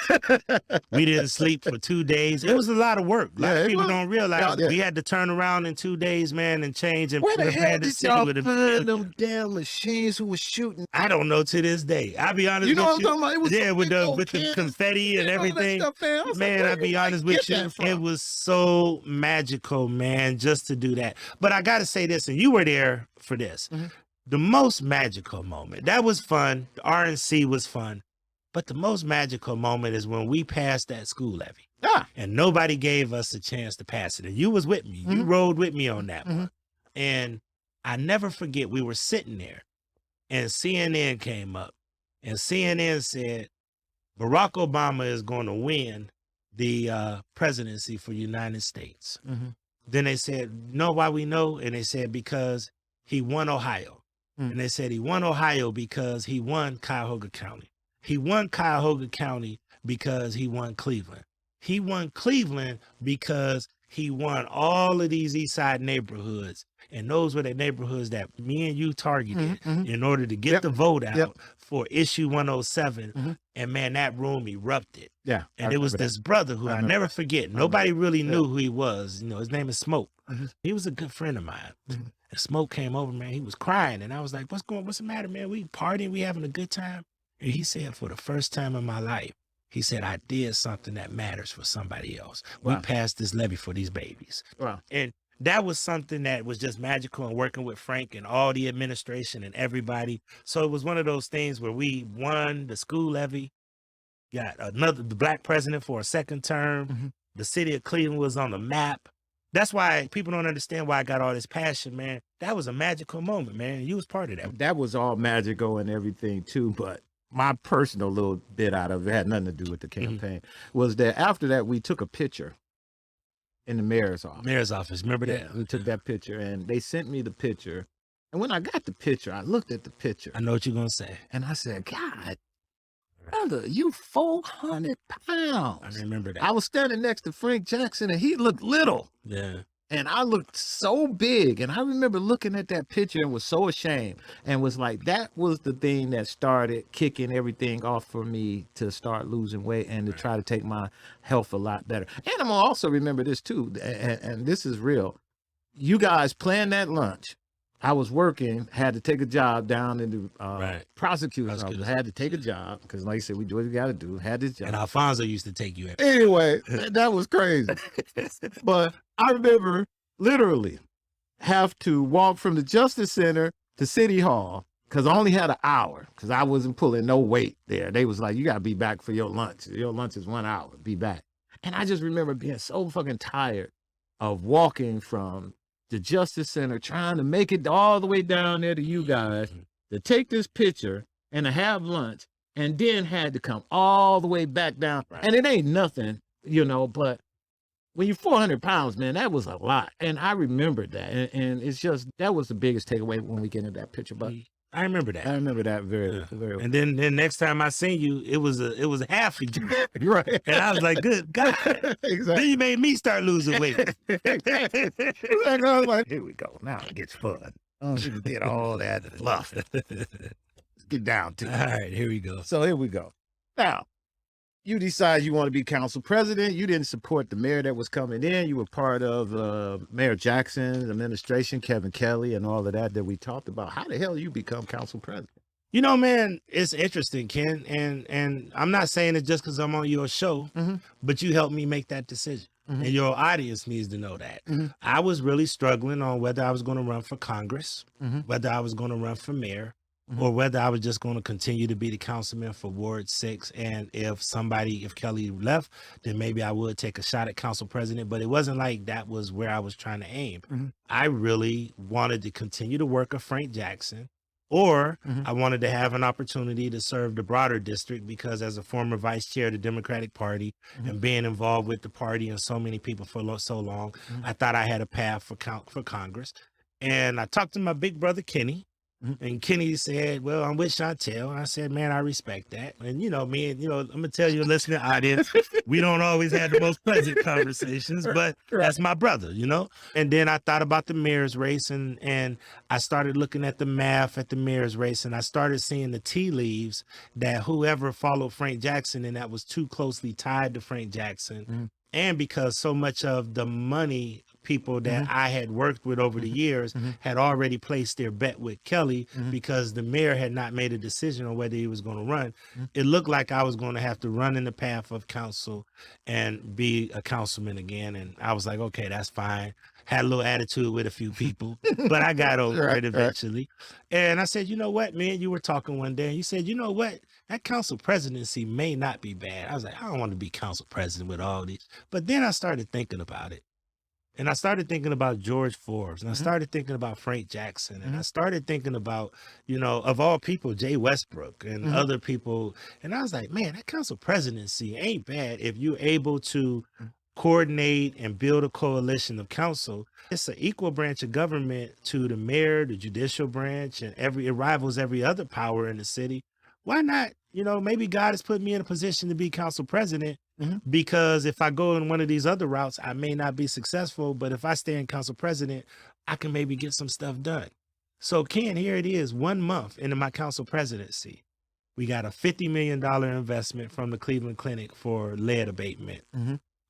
We didn't sleep for 2 days. It was a lot of work. A lot of people don't realize we had to turn around in 2 days, man, and change and Where the hell did city y'all with find them damn machines who was shooting? I don't know to this day. I'll be honest You know with what I'm talking about? It was yeah, some with big the old with the cans. confetti and You know that everything. stuff, man. I was like, Man, where I'll be did honest they with get you. that from? It was so magical, man, just to do that. But I got to say this, and you were there for this. Mhm. The most magical moment, that was fun. The RNC was fun. But the most magical moment is when we passed that school levy. Ah. And nobody gave us a chance to pass it. And you was with me. You rode with me on that one. And I never forget, we were sitting there and CNN came up and CNN said, Barack Obama is going to win the presidency for the United States. Then they said, know why we know? And they said, because he won Ohio. And they said he won Ohio because he won Cuyahoga County. He won Cuyahoga County because he won Cleveland. He won Cleveland because he won all of these East Side neighborhoods. And those were the neighborhoods that me and you targeted in order to get the vote out for issue 107. And man, that room erupted. Yeah. And it was this brother who I never forget. Nobody really knew who he was. You know, his name is Smoke. He was a good friend of mine. And Smoke came over, man. He was crying. And I was like, what's the matter, man? We partying, we having a good time. And he said, for the first time in my life, he said, I did something that matters for somebody else. We passed this levy for these babies. Wow. And that was something that was just magical, and working with Frank and all the administration and everybody. So it was one of those things where we won the school levy, got the black president for a second term. The city of Cleveland was on the map. That's why people don't understand why I got all this passion, man. That was a magical moment, man. You was part of that. That was all magical and everything too, but my personal little bit out of it had nothing to do with the campaign was that after that we took a picture in the mayor's office. Mayor's office, remember that? We took that picture and they sent me the picture. And when I got the picture, I looked at the picture. I know what you're going to say. And I said, God, brother, you 400 pounds. I remember that. I was standing next to Frank Jackson and he looked little. Yeah. And I looked so big. And I remember looking at that picture and was so ashamed and was like, that was the thing that started kicking everything off for me to start losing weight and to try to take my health a lot better. And I'm gonna also remember this too, and this is real. You guys planned that lunch. I was working, had to take a job down in the prosecutor's office. Had to take a job because, like I said, we do what we got to do. Had this job. And Alfonso used to take you. Anyway, that was crazy. But I remember literally have to walk from the Justice Center to City Hall because I only had an hour because I wasn't pulling no weight there. They was like, you got to be back for your lunch. Your lunch is 1 hour. Be back. And I just remember being so fucking tired of walking from the Justice Center, trying to make it all the way down there to you guys to take this picture and to have lunch, and then had to come all the way back down. And it ain't nothing, you know, but when you're 400 pounds, man, that was a lot. And I remembered that. And it's just, that was the biggest takeaway when we get into that picture. But I remember that. I remember that very well. And then next time I seen you, it was a half of you. Right. And I was like, good God. Exactly. Then you made me start losing weight. Exactly. I was like, here we go. Now it gets fun. Oh, she did all that fluff. Let's get down to it. All right, here we go. So here we go. Now, you decide you want to be council president. You didn't support the mayor that was coming in. You were part of Mayor Jackson's administration, Kevin Kelly, and all of that we talked about. How the hell you become council president? You know, man, it's interesting, Ken. And I'm not saying it just because I'm on your show, but you helped me make that decision. And your audience needs to know that. I was really struggling on whether I was going to run for Congress, whether I was going to run for mayor, or whether I was just going to continue to be the councilman for Ward 6. And if Kelly left, then maybe I would take a shot at council president. But it wasn't like that was where I was trying to aim. I really wanted to continue the work of Frank Jackson, or I wanted to have an opportunity to serve the broader district, because as a former vice chair of the Democratic Party and being involved with the party and so many people for so long, I thought I had a path for Congress. And I talked to my big brother, Kenny. And Kenny said, well, I'm with Chantel. And I said, man, I respect that. And, you know, me and, you know, I'm going to tell you, listening audience, we don't always have the most pleasant conversations, but that's my brother, you know? And then I thought about the mayor's race and I started looking at the math at the mayor's race, and I started seeing the tea leaves that whoever followed Frank Jackson and that was too closely tied to Frank Jackson. And because so much of the money people that I had worked with over the years had already placed their bet with Kelly because the mayor had not made a decision on whether he was going to run. It looked like I was going to have to run in the path of council and be a councilman again. And I was like, okay, that's fine. Had a little attitude with a few people, but I got over it eventually. And I said, you know what, man, you were talking one day and you said, you know what, that council presidency may not be bad. I was like, I don't want to be council president with all these. But then I started thinking about it. And I started thinking about George Forbes, and I started thinking about Frank Jackson, and I started thinking about, you know, of all people, Jay Westbrook and other people. And I was like, man, that council presidency ain't bad if you're able to coordinate and build a coalition of council. It's an equal branch of government to the mayor, the judicial branch, and it rivals every other power in the city. Why not? You know, maybe God has put me in a position to be council president because if I go in one of these other routes, I may not be successful. But if I stay in council president, I can maybe get some stuff done. So Ken, here it is, 1 month into my council presidency. We got a $50 million investment from the Cleveland Clinic for lead abatement.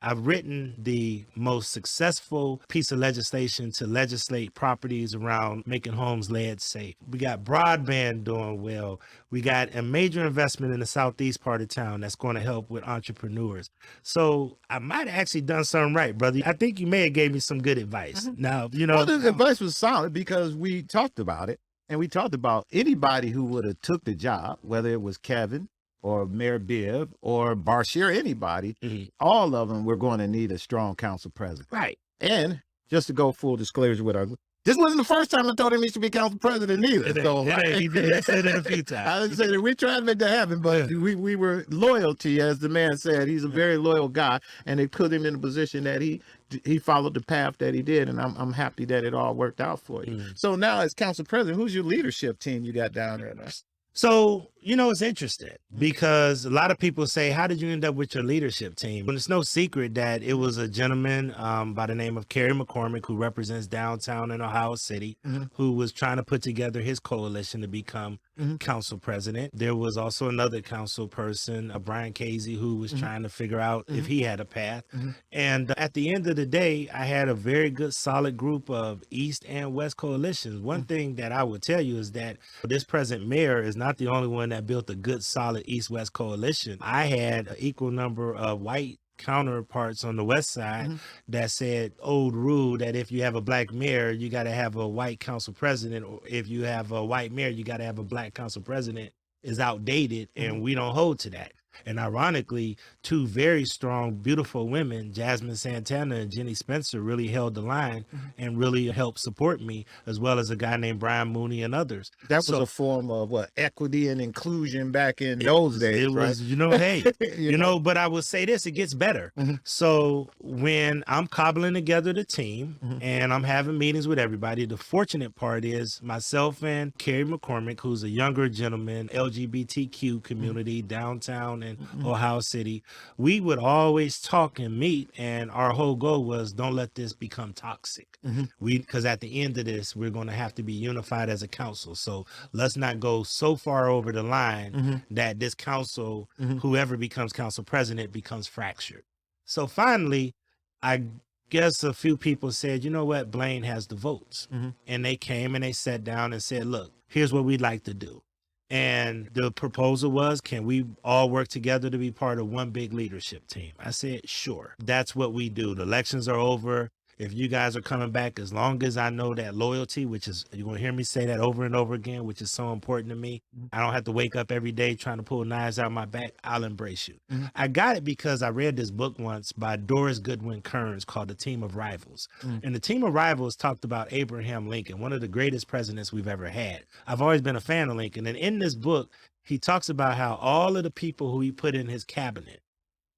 I've written the most successful piece of legislation to legislate properties around making homes lead safe. We got broadband doing well. We got a major investment in the southeast part of town that's going to help with entrepreneurs. So I might have actually done something right, brother. I think you may have gave me some good advice. Now, you know. Well, the advice was solid because we talked about it, and we talked about anybody who would have took the job, whether it was Kevin or Mayor Bibb or Bashir, anybody, all of them were going to need a strong council president. Right. And just to go full disclosure with our, this wasn't the first time I told him he should be council president either. So He said it a few times. I didn't say that we tried to make that happen, but we were loyalty, as the man said. He's a very loyal guy, and they put him in a position that he followed the path that he did, and I'm happy that it all worked out for you. So now, as council president, who's your leadership team you got down there now? So, you know, it's interesting because a lot of people say, how did you end up with your leadership team? And it's no secret that it was a gentleman by the name of Kerry McCormick, who represents downtown in Ohio City, who was trying to put together his coalition to become council president. There was also another council person, Brian Casey, who was trying to figure out if he had a path. And at the end of the day, I had a very good, solid group of East and West coalitions. One thing that I would tell you is that this present mayor is not the only one that built a good, solid East-West coalition. I had an equal number of white counterparts on the west side that said old rule that if you have a black mayor, you got to have a white council president, or if you have a white mayor, you got to have a black council president, is outdated, and we don't hold to that. And ironically, two very strong, beautiful women, Jasmine Santana and Jenny Spencer, really held the line and really helped support me, as well as a guy named Brian Mooney and others. That was a form of equity and inclusion back in those days, it right? was, you know, hey, you know, but I would say this, it gets better. So when I'm cobbling together the team and I'm having meetings with everybody, the fortunate part is myself and Kerry McCormick, who's a younger gentleman, LGBTQ community downtown in Ohio City, we would always talk and meet, and our whole goal was don't let this become toxic. Because at the end of this, we're going to have to be unified as a council. So let's not go so far over the line that this council, whoever becomes council president, becomes fractured. So finally, I guess a few people said, you know what, Blaine has the votes. And they came and they sat down and said, look, here's what we'd like to do. And the proposal was, can we all work together to be part of one big leadership team? I said, sure. That's what we do. The elections are over. If you guys are coming back, as long as I know that loyalty, which is, you're going to hear me say that over and over again, which is so important to me. I don't have to wake up every day trying to pull knives out my back. I'll embrace you. I got it because I read this book once by Doris Goodwin Kearns called The Team of Rivals. And The Team of Rivals talked about Abraham Lincoln, one of the greatest presidents we've ever had. I've always been a fan of Lincoln. And in this book, he talks about how all of the people who he put in his cabinet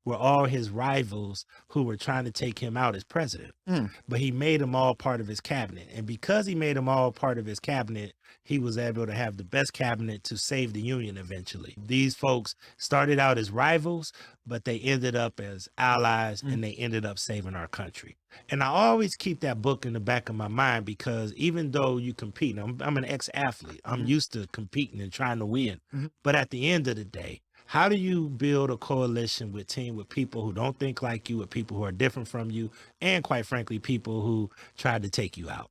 were all his rivals who were trying to take him out as president. Mm. But he made them all part of his cabinet. And because he made them all part of his cabinet, he was able to have the best cabinet to save the Union eventually. These folks started out as rivals, but they ended up as allies and they ended up saving our country. And I always keep that book in the back of my mind because even though you compete, I'm an ex-athlete, I'm used to competing and trying to win. But at the end of the day, how do you build a coalition with people who don't think like you, with people who are different from you, and quite frankly, people who tried to take you out?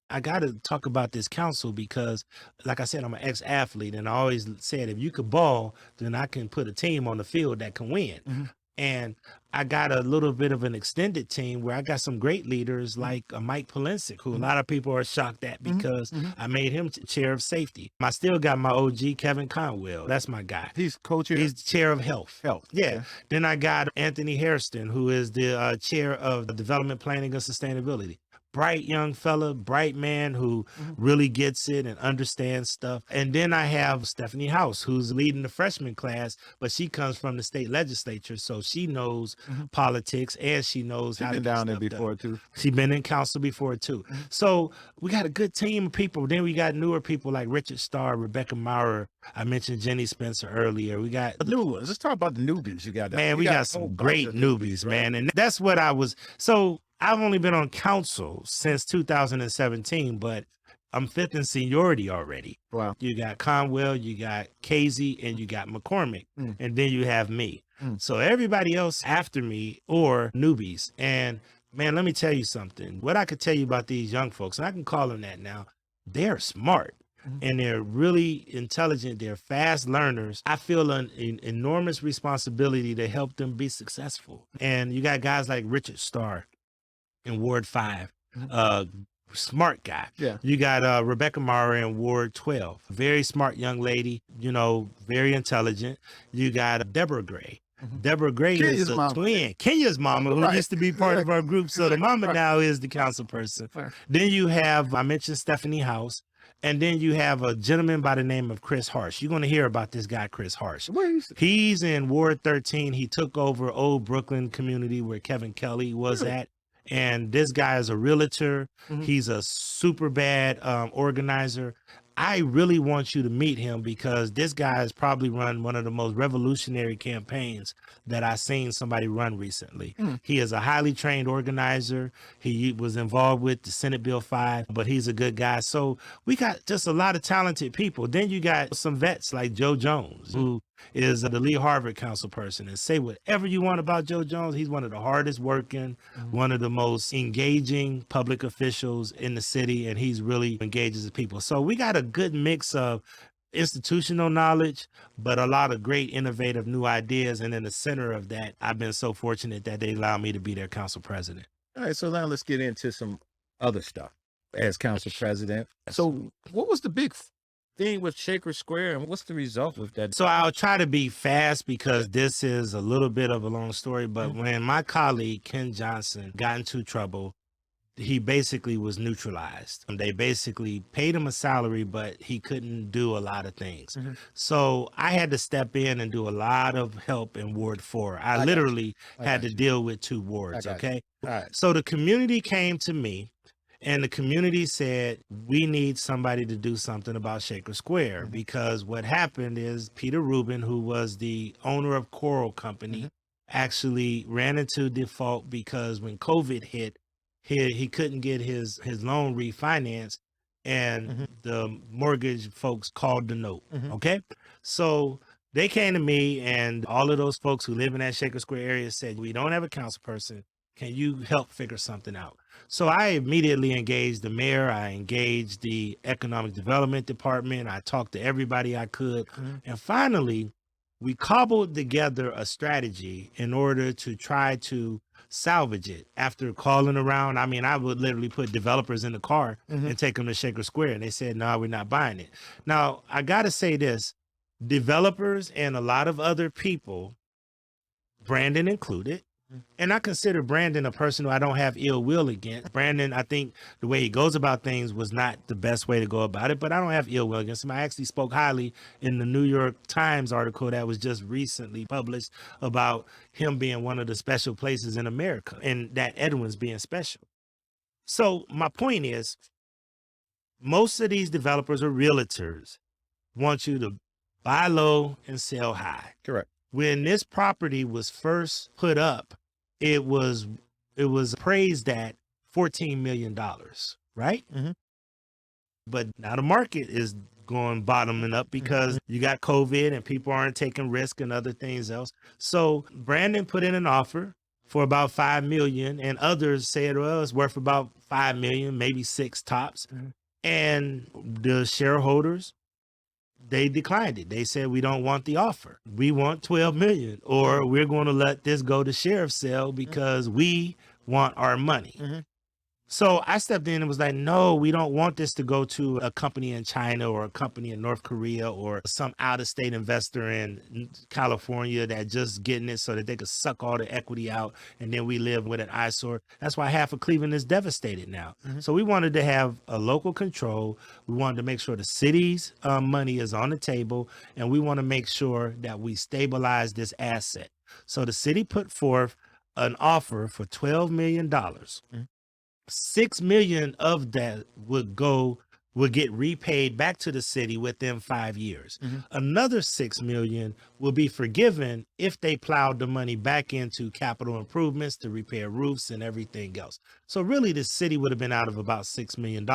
I got to talk about this council because, like I said, I'm an ex-athlete, and I always said, if you could ball, then I can put a team on the field that can win. And I got a little bit of an extended team where I got some great leaders like Mike Polensik, who a lot of people are shocked at because I made him chair of safety. I still got my OG, Kevin Conwell. That's my guy. He's co-chair? He's chair of health. Yeah. Okay. Then I got Anthony Hairston, who is the chair of the development planning and sustainability. Bright young fella, bright man who really gets it and understands stuff. And then I have Stephanie House, who's leading the freshman class, but she comes from the state legislature, so she knows politics and she knows how to She's been get down there stuff before, done. too. She's been in council before, too. So we got a good team of people. Then we got newer people like Richard Starr, Rebecca Maurer. I mentioned Jenny Spencer earlier. We got New ones. Let's talk about the newbies you got. Man, we got a whole some bunch great of newbies, man. And that's what I was. So I've only been on council since 2017, but I'm fifth in seniority already. Wow. You got Conwell, you got Casey, and you got McCormick. And then you have me. So everybody else after me or newbies. And man, let me tell you something. What I could tell you about these young folks, and I can call them that now, they're smart. And they're really intelligent. They're fast learners. I feel an enormous responsibility to help them be successful. And you got guys like Richard Starr in Ward 5, smart guy. Yeah. You got Rebecca Maurer in Ward 12, very smart young lady, very intelligent. You got Deborah Gray. Deborah Gray Kenya's is the mama. twin, Kenya's mama, who Right. used to be part of our group. So the mama now is the council person. Right. Then you have, I mentioned Stephanie House. And then you have a gentleman by the name of Chris Harsh. You're going to hear about this guy, Chris Harsh. Where is it? He's in Ward 13. He took over Old Brooklyn community where Kevin Kelly was at. And this guy is a realtor. He's a super bad organizer. I really want you to meet him because this guy has probably run one of the most revolutionary campaigns that I've seen somebody run recently. He is a highly trained organizer. He was involved with the Senate Bill 5, but he's a good guy. So we got just a lot of talented people. Then you got some vets like Joe Jones, who is the Lee Harvard council person. And say whatever you want about Joe Jones. He's one of the hardest working, one of the most engaging public officials in the city, and he's really engages with people. So we got a good mix of institutional knowledge, but a lot of great innovative new ideas. And in the center of that, I've been so fortunate that they allowed me to be their council president. All right, so now let's get into some other stuff as council president. So what was the big thing with Shaker Square, and what's the result with that? So I'll try to be fast because this is a little bit of a long story, but when my colleague, Ken Johnson, got into trouble, he basically was neutralized. They basically paid him a salary, but he couldn't do a lot of things. So I had to step in and do a lot of help in Ward 4. I literally had to deal with 2 wards, okay? All right. So the community came to me, and the community said, we need somebody to do something about Shaker Square because what happened is Peter Rubin, who was the owner of Coral Company, actually ran into default because when COVID hit, he couldn't get his loan refinanced, and the mortgage folks called the note, okay? So they came to me, and all of those folks who live in that Shaker Square area said, we don't have a council person. Can you help figure something out? So I immediately engaged the mayor. I engaged the economic development department. I talked to everybody I could. And finally, we cobbled together a strategy in order to try to salvage it. After calling around, I mean, I would literally put developers in the car and take them to Shaker Square. And they said, no, we're not buying it. Now, I got to say this, developers and a lot of other people, Brandon included, And I consider Brandon a person who I don't have ill will against. Brandon, I think the way he goes about things was not the best way to go about it, but I don't have ill will against him. I actually spoke highly in the New York Times article that was just recently published about him being one of the special places in America and that Edwin's being special. So my point is, most of these developers or realtors want you to buy low and sell high. Correct. When this property was first put up, it was appraised at $14 million, right? Mhm. But now the market is going bottoming up because you got COVID and people aren't taking risk and other things else. So Brandon put in an offer for about $5 million, and others said, well, it's worth about $5 million, maybe 6 tops. And the shareholders, they declined it. They said, we don't want the offer. We want 12 million, or we're going to let this go to sheriff's sale because we want our money. So I stepped in and was like, no, we don't want this to go to a company in China or a company in North Korea or some out-of-state investor in California that just getting it so that they could suck all the equity out, and then we live with an eyesore. That's why half of Cleveland is devastated now. So we wanted to have a local control. We wanted to make sure the city's money is on the table, and we want to make sure that we stabilize this asset. So the city put forth an offer for $12 million. $6 million of that would get repaid back to the city within 5 years. Another $6 million will be forgiven if they plowed the money back into capital improvements to repair roofs and everything else. So really the city would have been out of about $6 million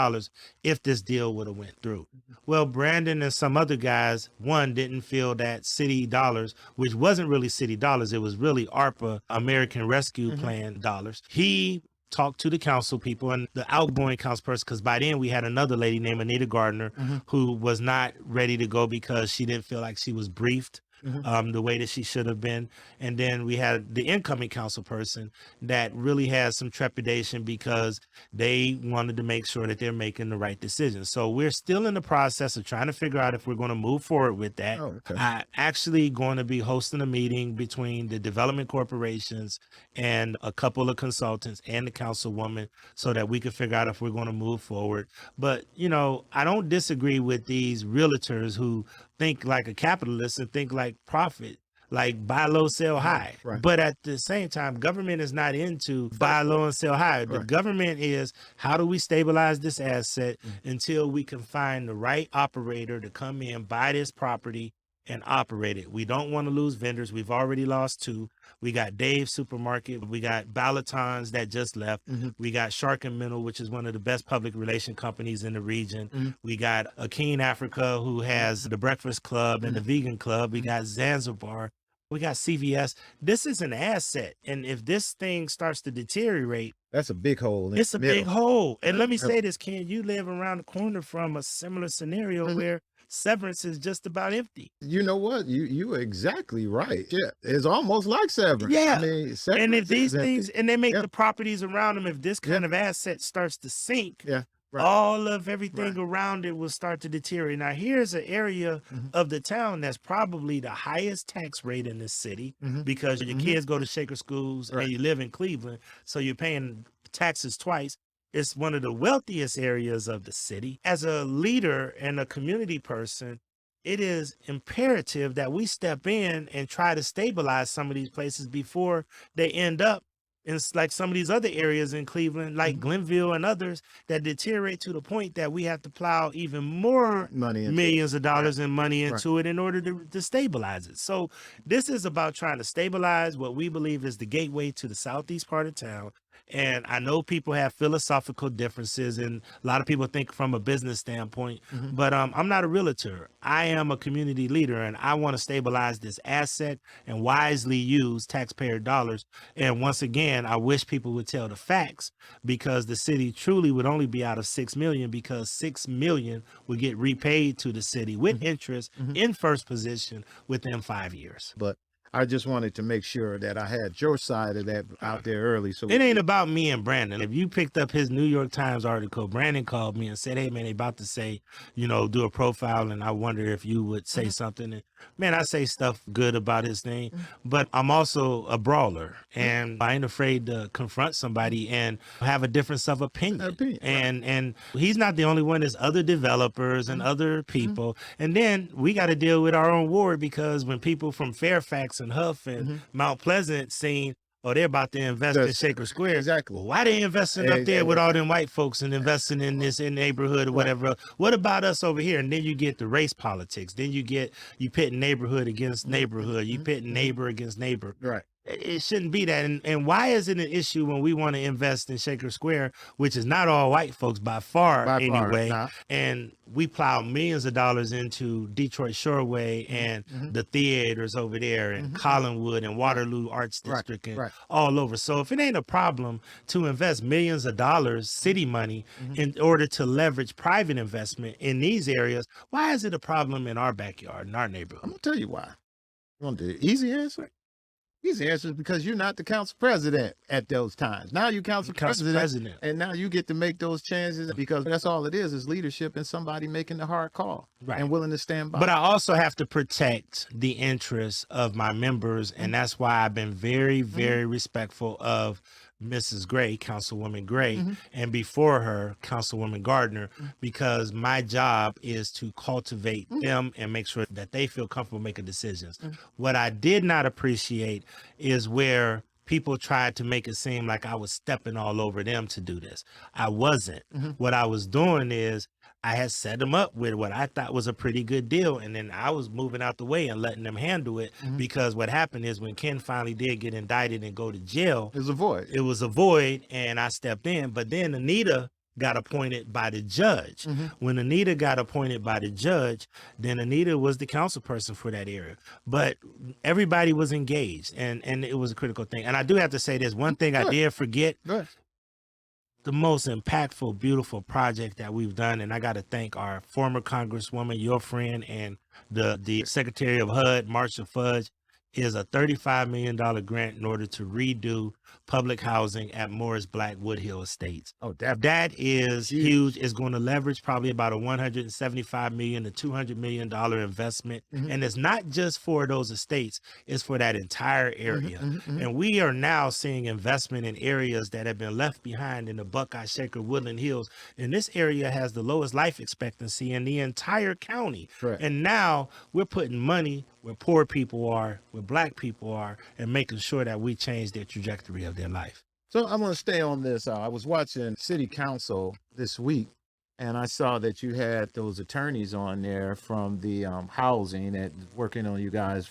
if this deal would have went through. Well, Brandon and some other guys, one, didn't feel that city dollars, which wasn't really city dollars, it was really ARPA, American Rescue Plan dollars. He talked to the council people and the outgoing council person, because by then we had another lady named Anita Gardner who was not ready to go because she didn't feel like she was briefed the way that she should have been. And then we had the incoming council person that really has some trepidation because they wanted to make sure that they're making the right decision. So we're still in the process of trying to figure out if we're going to move forward with that. I actually going to be hosting a meeting between the development corporations and a couple of consultants and the councilwoman so that we can figure out if we're going to move forward. But, you know, I don't disagree with these realtors who think like a capitalist and think like profit, like buy low, sell high. But at the same time, government is not into buy low and sell high. The government is, how do we stabilize this asset until we can find the right operator to come in, buy this property and operate it. We don't want to lose vendors. We've already lost 2. We got Dave's Supermarket. We got Balaton's that just left. We got Shark and Minnow, which is one of the best public relation companies in the region. We got Akeen Africa, who has the Breakfast Club and the Vegan Club. We got Zanzibar. We got CVS. This is an asset. And if this thing starts to deteriorate, that's a big hole. It's a big hole. And let me say this, Ken, you live around the corner from a similar scenario where Severance is just about empty. You know what? You are exactly right. Yeah, it's almost like Severance. Yeah. I mean, and if these things, empty. and they make the properties around them, if this kind of asset starts to sink, all of everything around it will start to deteriorate. Now, here's an area of the town that's probably the highest tax rate in this city because your kids go to Shaker schools and you live in Cleveland, so you're paying taxes twice. It's one of the wealthiest areas of the city. As a leader and a community person, it is imperative that we step in and try to stabilize some of these places before they end up in like some of these other areas in Cleveland, like Glenville and others, that deteriorate to the point that we have to plow even more millions of dollars in money into it in order to stabilize it. So this is about trying to stabilize what we believe is the gateway to the southeast part of town. And I know people have philosophical differences, and a lot of people think from a business standpoint, but I'm not a realtor. I am a community leader, and I want to stabilize this asset and wisely use taxpayer dollars. And once again, I wish people would tell the facts, because the city truly would only be out of $6 million, because $6 million would get repaid to the city with interest in first position within 5 years. But I just wanted to make sure that I had your side of that out there early. So It ain't about me and Brandon. If you picked up his New York Times article, Brandon called me and said, hey, man, they about to say, do a profile, and I wonder if you would say something. And, man, I say stuff good about his name, but I'm also a brawler, and I ain't afraid to confront somebody and have a difference of opinion. And he's not the only one. There's other developers and other people. And then we got to deal with our own ward, because when people from Fairfax and Huff and Mount Pleasant seen, oh, they're about to invest in Shaker Square. Exactly. Well, why they investing up there with all them white folks and investing in this neighborhood or whatever? What about us over here? And then you get the race politics. Then you pit neighborhood against neighborhood. You pit neighbor against neighbor. Right. It shouldn't be that. And why is it an issue when we want to invest in Shaker Square, which is not all white folks by far anyway? Nah. And we plow millions of dollars into Detroit Shoreway and the theaters over there and Collinwood and Waterloo Arts District and all over. So if it ain't a problem to invest millions of dollars, city money, in order to leverage private investment in these areas, why is it a problem in our backyard, in our neighborhood? I'm going to tell you why. You want the easy answer? Easy answer is because you're not the council president at those times. Now you're council president, and now you get to make those changes, because that's all it is leadership and somebody making the hard call and willing to stand by. But I also have to protect the interests of my members, and that's why I've been very, very respectful of Mrs. Gray, Councilwoman Gray, and before her, Councilwoman Gardner, because my job is to cultivate them and make sure that they feel comfortable making decisions. What I did not appreciate is where people tried to make it seem like I was stepping all over them to do this. I wasn't. What I was doing is I had set them up with what I thought was a pretty good deal, and then I was moving out the way and letting them handle it, because what happened is when Ken finally did get indicted and go to jail, it was a void. It was a void, and I stepped in. But then Anita got appointed by the judge. When Anita got appointed by the judge, then Anita was the council person for that area. But everybody was engaged, and it was a critical thing. And I do have to say this one thing I did forget. The most impactful, beautiful project that we've done, and I got to thank our former Congresswoman, your friend, and the Secretary of HUD, Marsha Fudge, is a $35 million grant in order to redo public housing at Morris Black Woodhill Estates. Oh, that is huge. It's going to leverage probably about a $175 million to $200 million investment. And it's not just for those estates, it's for that entire area. And we are now seeing investment in areas that have been left behind in the Buckeye-Shaker Woodland Hills. And this area has the lowest life expectancy in the entire county. And now we're putting money where poor people are, where black people are, and making sure that we change their trajectory of their life. So I'm going to stay on this. I was watching City Council this week, and I saw that you had those attorneys on there from the housing that working on you guys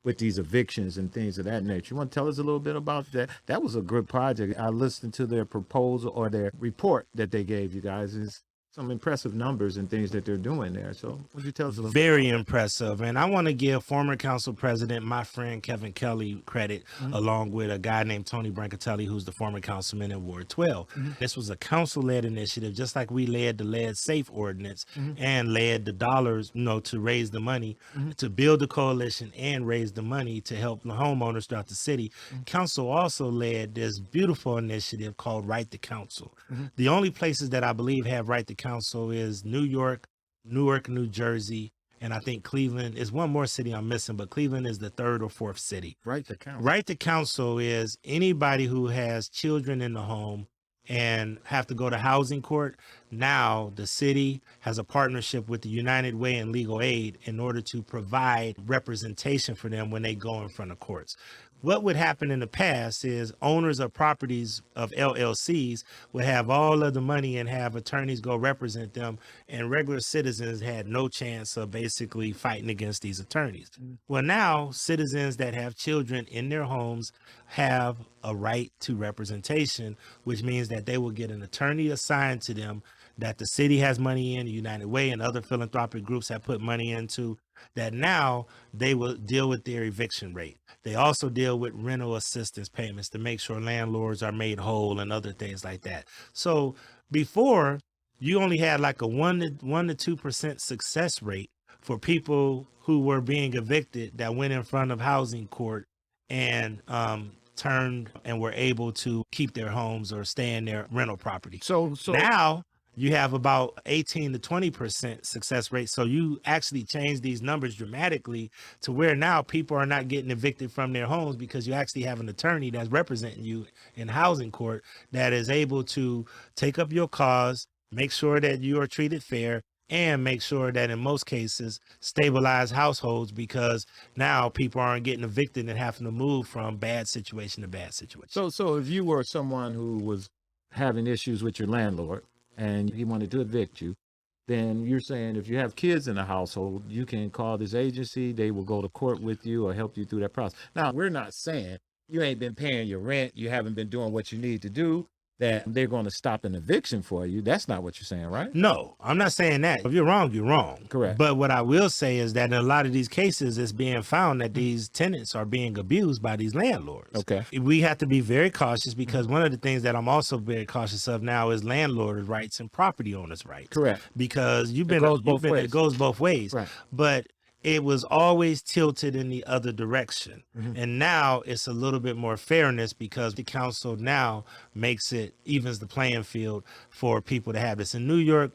with these evictions and things of that nature. You want to tell us a little bit about that? That was a good project. I listened to their proposal or their report that they gave you guys. It's some impressive numbers and things that they're doing there. So would you tell us a little Very impressive. And I want to give former council president, my friend Kevin Kelly, credit, along with a guy named Tony Brancatelli, who's the former councilman in Ward 12. This was a council-led initiative, just like we led the Lead Safe ordinance and led the dollars, to raise the money, to build the coalition and raise the money to help the homeowners throughout the city. Council also led this beautiful initiative called Right to Council. The only places that I believe have Right to Council is New York, Newark, New Jersey, and I think Cleveland is one more city I'm missing, but Cleveland is the third or fourth city. Right to Council. Right to Council is anybody who has children in the home and have to go to housing court. Now the city has a partnership with the United Way and Legal Aid in order to provide representation for them when they go in front of courts. What would happen in the past is owners of properties of LLCs would have all of the money and have attorneys go represent them, and regular citizens had no chance of basically fighting against these attorneys. Well, now citizens that have children in their homes have a right to representation, which means that they will get an attorney assigned to them that the city has money in, the United Way and other philanthropic groups have put money into, that now they will deal with their eviction rate. They also deal with rental assistance payments to make sure landlords are made whole and other things like that. So before, you only had like a 1 to 2% success rate for people who were being evicted that went in front of housing court and turned and were able to keep their homes or stay in their rental property. So Now you have about 18 to 20% success rate. So you actually change these numbers dramatically to where now people are not getting evicted from their homes because you actually have an attorney that's representing you in housing court that is able to take up your cause, make sure that you are treated fair, and make sure that in most cases stabilize households, because now people aren't getting evicted and having to move from bad situation to bad situation. So if you were someone who was having issues with your landlord and he wanted to evict you, then you're saying if you have kids in the household, you can call this agency, they will go to court with you or help you through that process. Now, we're not saying you ain't been paying your rent, you haven't been doing what you need to do, that they're going to stop an eviction for you. That's not what you're saying, right? No, I'm not saying that. If you're wrong, you're wrong. Correct. But what I will say is that in a lot of these cases, it's being found that these tenants are being abused by these landlords. Okay. We have to be very cautious, because one of the things that I'm also very cautious of now is landlord rights and property owners' rights. Correct. Because it goes both ways. Right. But it was always tilted in the other direction. And now it's a little bit more fairness, because the council now evens the playing field for people to have this. In New York,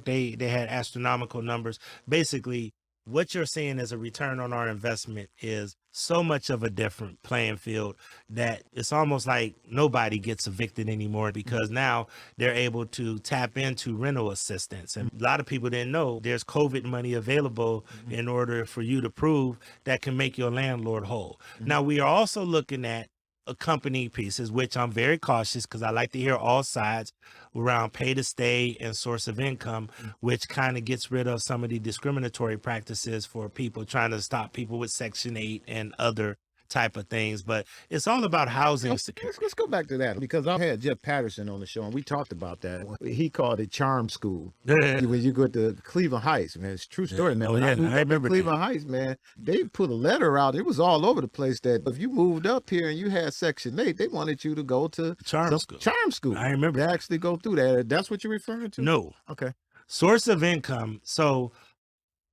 they had astronomical numbers. Basically, what you're seeing as a return on our investment is so much of a different playing field that it's almost like nobody gets evicted anymore, because now they're able to tap into rental assistance. And a lot of people didn't know there's COVID money available in order for you to prove that can make your landlord whole. Now, we are also looking at accompanying pieces, which I'm very cautious, because I like to hear all sides around pay to stay and source of income, which kind of gets rid of some of the discriminatory practices for people trying to stop people with Section 8 and other type of things. But it's all about housing security. Let's go back to that, because I had Jeff Patterson on the show and we talked about that. He called it charm school. When you go to Cleveland Heights, man, it's a true story, man. I remember Cleveland Heights, man. They put a letter out. It was all over the place that if you moved up here and you had Section 8, they wanted you to go to Charm school. Charm school. I remember. They actually go through that. That's what you're referring to? No. Okay. Source of income. So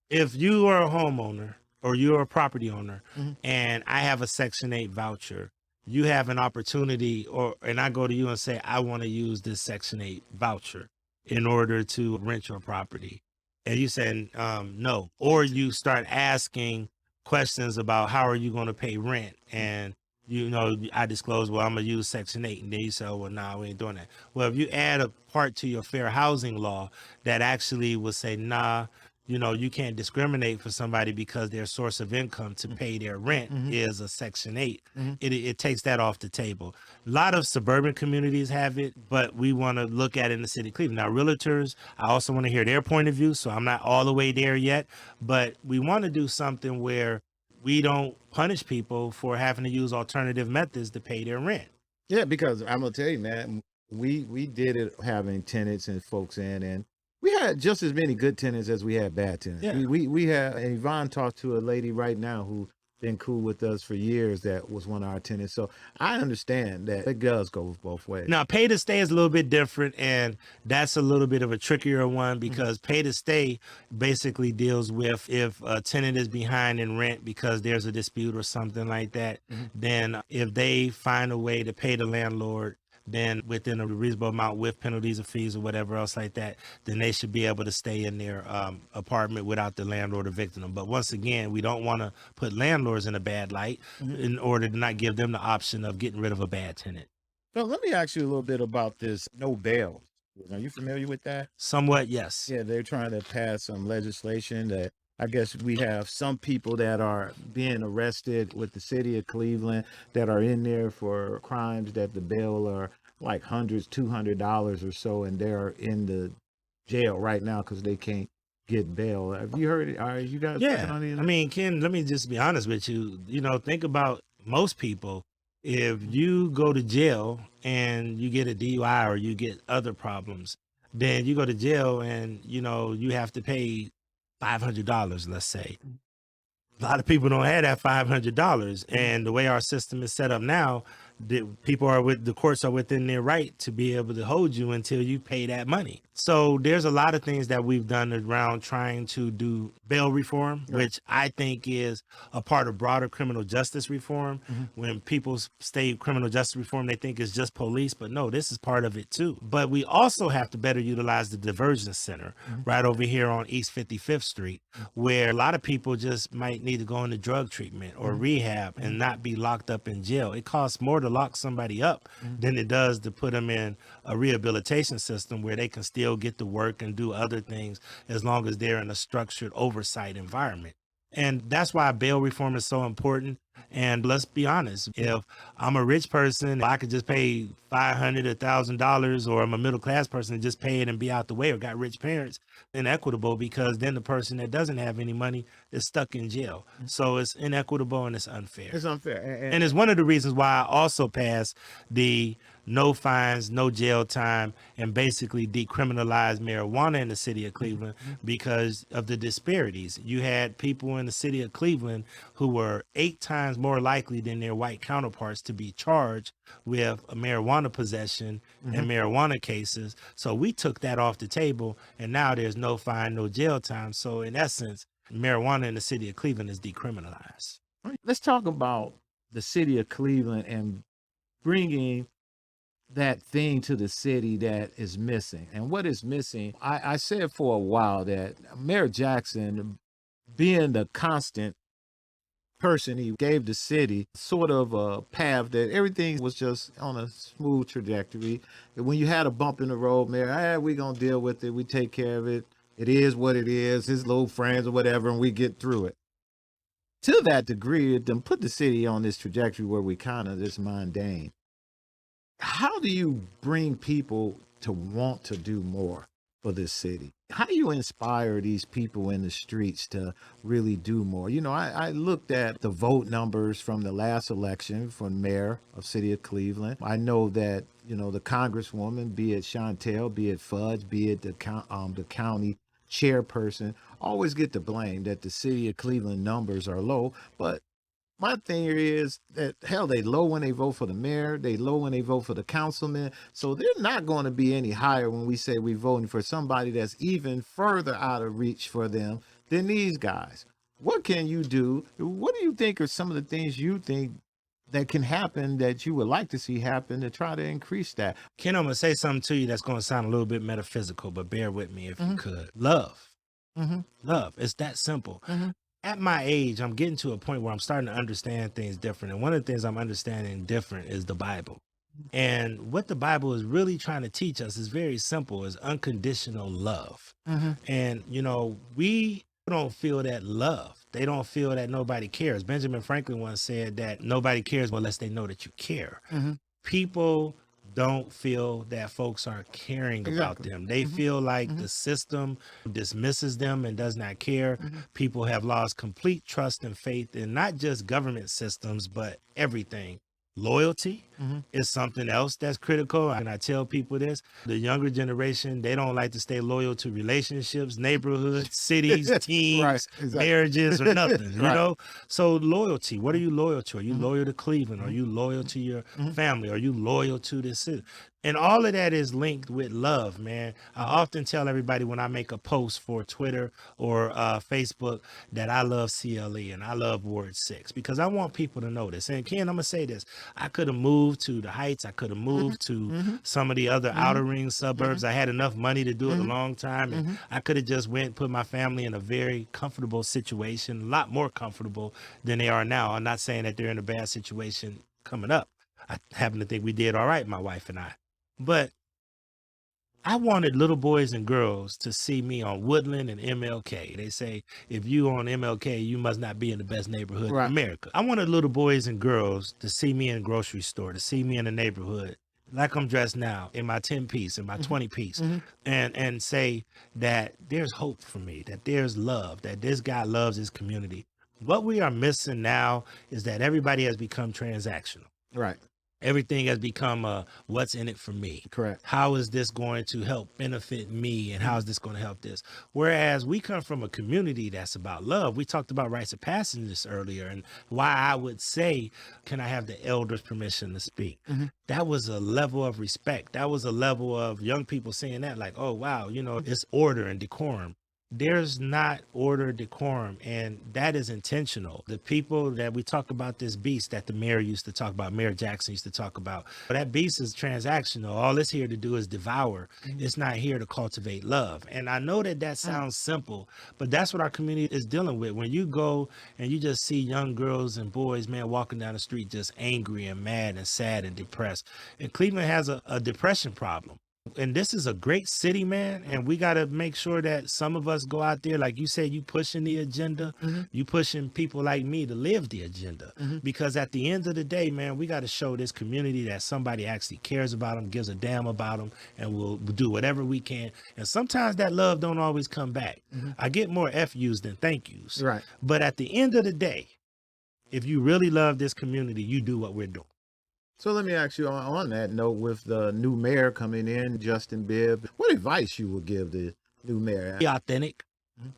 if you are a homeowner or you're a property owner and I have a Section 8 voucher, you have an opportunity, and I go to you and say, I want to use this Section 8 voucher in order to rent your property. And you say, no. Or you start asking questions about how are you going to pay rent? And, I disclose, well, I'm going to use Section 8. And then you say, oh, well, no, we ain't doing that. Well, if you add a part to your fair housing law that actually will say, nah, you can't discriminate for somebody because their source of income to pay their rent is a Section 8. It takes that off the table. A lot of suburban communities have it, but we want to look at it in the city of Cleveland. Now, realtors, I also want to hear their point of view, so I'm not all the way there yet, but we want to do something where we don't punish people for having to use alternative methods to pay their rent. Yeah, because I'm going to tell you, man, we did it having tenants and folks in, and we had just as many good tenants as we had bad tenants. Yeah. We had, and Yvonne talked to a lady right now who been cool with us for years that was one of our tenants. So I understand that it does go both ways. Now, pay to stay is a little bit different, and that's a little bit of a trickier one, because pay to stay basically deals with if a tenant is behind in rent because there's a dispute or something like that, then if they find a way to pay the landlord, then within a reasonable amount with penalties or fees or whatever else like that, then they should be able to stay in their apartment without the landlord evicting them. But once again, we don't want to put landlords in a bad light in order to not give them the option of getting rid of a bad tenant. So let me ask you a little bit about this no bail. Are you familiar with that? Somewhat, yes. Yeah, they're trying to pass some legislation that I guess we have some people that are being arrested with the city of Cleveland that are in there for crimes that the bail are like hundreds, $200 or so, and they're in the jail right now because they can't get bail. Have you heard it? Are you guys? Yeah. I mean, Ken, let me just be honest with you. Think about most people. If you go to jail and you get a DUI or you get other problems, then you go to jail and, you have to pay $500, let's say. A lot of people don't have that $500. And the way our system is set up now, the courts are within their right to be able to hold you until you pay that money. So there's a lot of things that we've done around trying to do bail reform, which I think is a part of broader criminal justice reform. When people say criminal justice reform, they think it's just police, but no, this is part of it too. But we also have to better utilize the diversion center right over here on East 55th Street, where a lot of people just might need to go into drug treatment or rehab and not be locked up in jail. It costs more to lock somebody up than it does to put them in a rehabilitation system where they can still get to work and do other things as long as they're in a structured oversight environment. And that's why bail reform is so important. And let's be honest, if I'm a rich person, I could just pay $500, $1,000, or I'm a middle class person and just pay it and be out the way, or got rich parents, inequitable, because then the person that doesn't have any money is stuck in jail. So it's inequitable and it's unfair. It's unfair. And it's one of the reasons why I also passed the no fines, no jail time, and basically decriminalized marijuana in the city of Cleveland because of the disparities. You had people in the city of Cleveland who were 8 times more likely than their white counterparts to be charged with a marijuana possession and marijuana cases. So we took that off the table, and now there's no fine, no jail time. So in essence, marijuana in the city of Cleveland is decriminalized. Let's talk about the city of Cleveland and bringing that thing to the city that is missing. And what is missing, I said for a while that Mayor Jackson, being the constant person, he gave the city sort of a path that everything was just on a smooth trajectory. And when you had a bump in the road, Mayor, we're going to deal with it. We take care of it. It is what it is, his little friends or whatever, and we get through it. To that degree, it then put the city on this trajectory where we kind of just mundane. How do you bring people to want to do more for this city? How do you inspire these people in the streets to really do more? You know, I looked at the vote numbers from the last election for mayor of city of Cleveland. I know that, you know, the congresswoman, be it Chantel, be it Fudge, be it the county chairperson, always get the blame that the city of Cleveland numbers are low. But my thing is that, hell, they low when they vote for the mayor, they low when they vote for the councilman. So they're not going to be any higher when we say we're voting for somebody that's even further out of reach for them than these guys. What can you do? What do you think are some of the things you think that can happen that you would like to see happen to try to increase that? Ken, I'm going to say something to you that's going to sound a little bit metaphysical, but bear with me if you could. Love. Love. It's that simple. At my age, I'm getting to a point where I'm starting to understand things different. And one of the things I'm understanding different is the Bible. And what the Bible is really trying to teach us is very simple, is unconditional love. And, you know, we don't feel that love. They don't feel that nobody cares. Benjamin Franklin once said that nobody cares unless they know that you care. People don't feel that folks are caring about them. They feel like the system dismisses them and does not care. People have lost complete trust and faith in not just government systems, but everything. Loyalty is something else that's critical. And I tell people this, the younger generation, they don't like to stay loyal to relationships, neighborhoods, cities, teams, marriages, or nothing, you know? So loyalty, what are you loyal to? Are you loyal to Cleveland? Are you loyal to your family? Are you loyal to this city? And all of that is linked with love, man. I often tell everybody when I make a post for Twitter or Facebook that I love CLE and I love Ward 6 because I want people to know this. And Ken, I'm going to say this. I could have moved to the Heights. I could have moved to some of the other outer ring suburbs. I had enough money to do it a long time. And I could have just went and put my family in a very comfortable situation, a lot more comfortable than they are now. I'm not saying that they're in a bad situation coming up. I happen to think we did all right, my wife and I. But I wanted little boys and girls to see me on Woodland and MLK. They say, if you on MLK, you must not be in the best neighborhood in America. I wanted little boys and girls to see me in a grocery store, to see me in a neighborhood like I'm dressed now, in my 10-piece, in my 20-piece, and say that there's hope for me, that there's love, that this guy loves his community. What we are missing now is that everybody has become transactional. Everything has become a what's in it for me. Correct. How is this going to help benefit me, and how is this going to help this? Whereas we come from a community that's about love. We talked about rites of passage this earlier, and why I would say, can I have the elders' permission to speak? That was a level of respect. That was a level of young people saying that, like, oh, wow, you know, it's order and decorum. There's not order, decorum, and that is intentional. The people that we talk about, this beast that the mayor used to talk about, Mayor Jackson used to talk about, that beast is transactional. All it's here to do is devour. It's not here to cultivate love. And I know that that sounds simple, but that's what our community is dealing with. When you go and you just see young girls and boys, man, walking down the street just angry and mad and sad and depressed. And Cleveland has a depression problem. And this is a great city, man. And we got to make sure that some of us go out there, like you said, you pushing the agenda, you pushing people like me to live the agenda. Because at the end of the day, man, we got to show this community that somebody actually cares about them, gives a damn about them, and will do whatever we can. And sometimes that love don't always come back. I get more F yous than thank yous. Right. But at the end of the day, if you really love this community, you do what we're doing. So let me ask you on that note, with the new mayor coming in, Justin Bibb, what advice you would give the new mayor? Be authentic.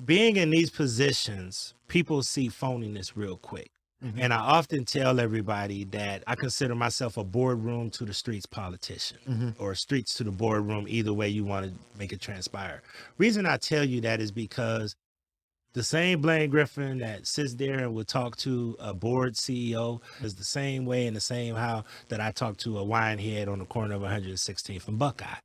Being in these positions, people see phoniness real quick. And I often tell everybody that I consider myself a boardroom to the streets politician, or streets to the boardroom, either way you want to make it transpire. Reason I tell you that is because the same Blaine Griffin that sits there and will talk to a board CEO is the same way and the same how that I talk to a wine head on the corner of 116th and Buckeye.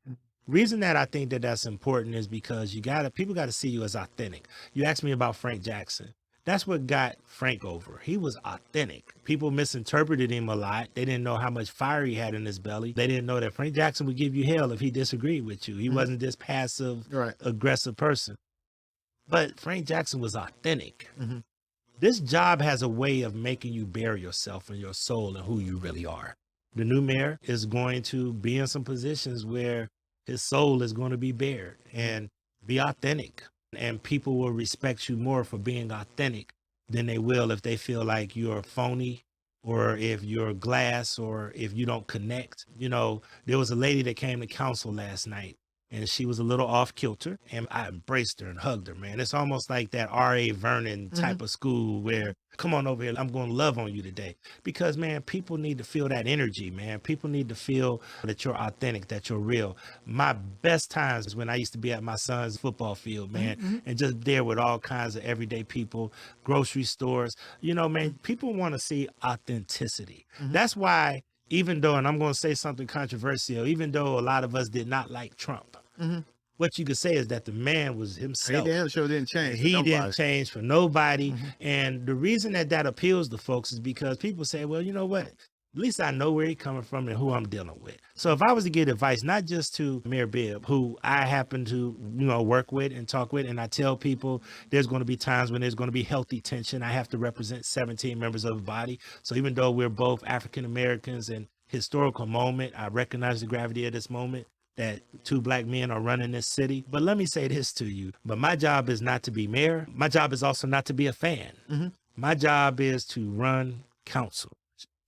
Reason that I think that that's important is because people got to see you as authentic. You asked me about Frank Jackson. That's what got Frank over. He was authentic. People misinterpreted him a lot. They didn't know how much fire he had in his belly. They didn't know that Frank Jackson would give you hell if he disagreed with you. He wasn't this passive, aggressive person. But Frank Jackson was authentic. This job has a way of making you bare yourself and your soul and who you really are. The new mayor is going to be in some positions where his soul is going to be bared, and be authentic. And people will respect you more for being authentic than they will if they feel like you're phony, or if you're glass, or if you don't connect. You know, there was a lady that came to council last night, and she was a little off kilter, and I embraced her and hugged her, man. It's almost like that R.A. Vernon type of school where, come on over here, I'm going to love on you today. Because, man, people need to feel that energy, man. People need to feel that you're authentic, that you're real. My best times is when I used to be at my son's football field, man, and just there with all kinds of everyday people, grocery stores. You know, man, people want to see authenticity. That's why, even though, and I'm going to say something controversial, even though a lot of us did not like Trump, what you could say is that the man was himself. He damn sure didn't change. He didn't change for nobody. And the reason that appeals to folks is because people say, well, you know what? At least I know where he's coming from and who I'm dealing with. So if I was to give advice, not just to Mayor Bibb, who I happen to, work with and talk with, and I tell people there's going to be times when there's going to be healthy tension. I have to represent 17 members of the body. So even though we're both African Americans and historical moment, I recognize the gravity of this moment, that two black men are running this city. But let me say this to you. But my job is not to be mayor. My job is also not to be a fan. My job is to run council.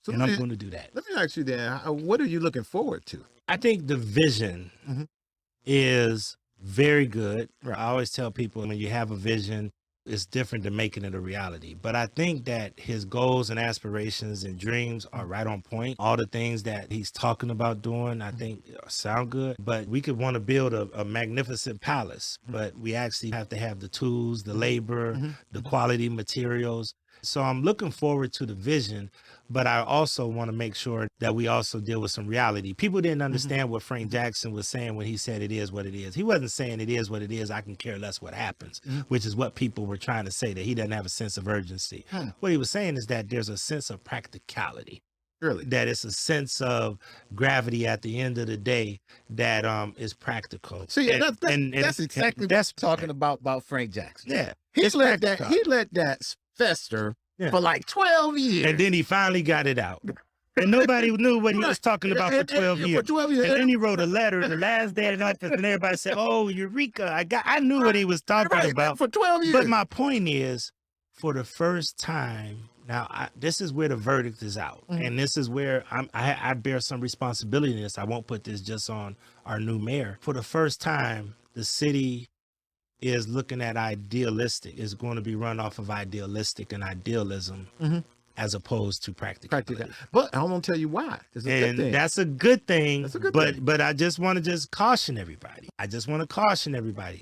So and I'm going to do that. Let me ask you then, what are you looking forward to? I think the vision is very good. I always tell people, when you have a vision, it's different than making it a reality. But I think that his goals and aspirations and dreams are right on point. All the things that he's talking about doing, I think sound good. But we could want to build a magnificent palace, but we actually have to have the tools, the labor, the quality materials. So I'm looking forward to the vision, but I also want to make sure that we also deal with some reality. People didn't understand what Frank Jackson was saying when he said it is what it is. He wasn't saying it is what it is, I can care less what happens, which is what people were trying to say, that he doesn't have a sense of urgency. What he was saying is that there's a sense of practicality. Really? That it's a sense of gravity at the end of the day that is practical. So yeah, that's exactly what I'm talking about Frank Jackson. Yeah. He let that fester for like 12 years. And then he finally got it out. And nobody knew what he was talking about for 12 years. For 12 years. And then he wrote a letter the last day of the night, and everybody said, oh, Eureka. I knew what he was talking about. For 12 years. But my point is, for the first time, now this is where the verdict is out, and this is where I bear some responsibility in this. I won't put this just on our new mayor. For the first time, the city is looking at idealistic. It's going to be run off of idealistic and idealism as opposed to practicality. But I'm gonna tell you why. It's a good thing. That's a good thing. That's a good thing. But I just want to caution everybody.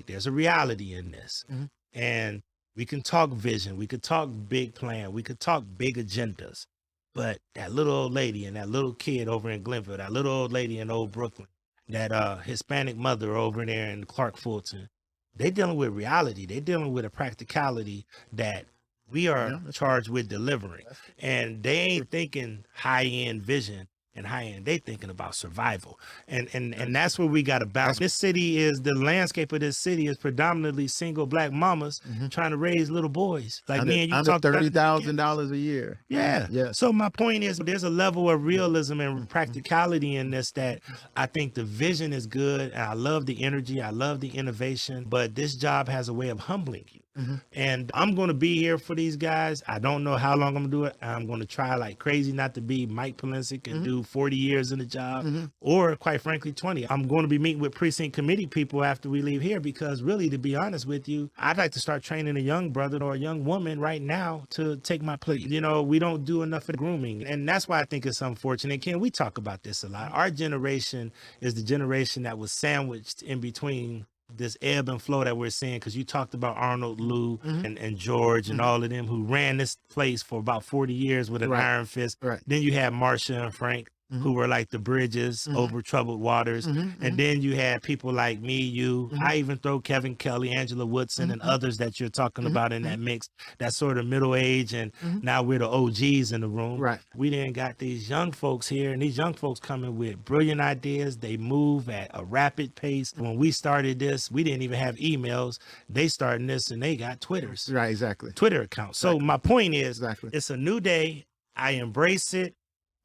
There's a reality in this, and we can talk vision. We could talk big plan. We could talk big agendas. But that little old lady and that little kid over in Glenville, that little old lady in Old Brooklyn, that Hispanic mother over there in Clark Fulton, they dealing with reality. They're dealing with a practicality that we are charged with delivering. And they ain't thinking high-end vision and high-end. They thinking about survival. And that's where we got to balance. The landscape of this city is predominantly single black mamas trying to raise little boys. Like me and you talk $30,000 a year. Yeah. So my point is, there's a level of realism and practicality in this that I think the vision is good. And I love the energy. I love the innovation. But this job has a way of humbling you. And I'm going to be here for these guys. I don't know how long I'm going to do it. I'm going to try like crazy not to be Mike Polensik and do 40 years in the job or quite frankly 20. I'm going to be meeting with precinct committee people after we leave here because really, to be honest with you, I'd like to start training a young brother or a young woman right now to take my place. You know, we don't do enough of grooming, and that's why I think it's unfortunate. Ken, we talk about this a lot. Our generation is the generation that was sandwiched in between this ebb and flow that we're seeing, because you talked about Arnold, Lou, and George and all of them who ran this place for about 40 years with an iron fist. Then you had Marsha and Frank, who were like the bridges over troubled waters. And then you had people like me, you, I even throw Kevin Kelly, Angela Woodson, and others that you're talking about in that mix, that sort of middle age. And now we're the OGs in the room. We then got these young folks here, and these young folks coming with brilliant ideas. They move at a rapid pace. When we started this, we didn't even have emails. They started this and they got Twitters. Twitter accounts. So my point is, it's a new day. I embrace it.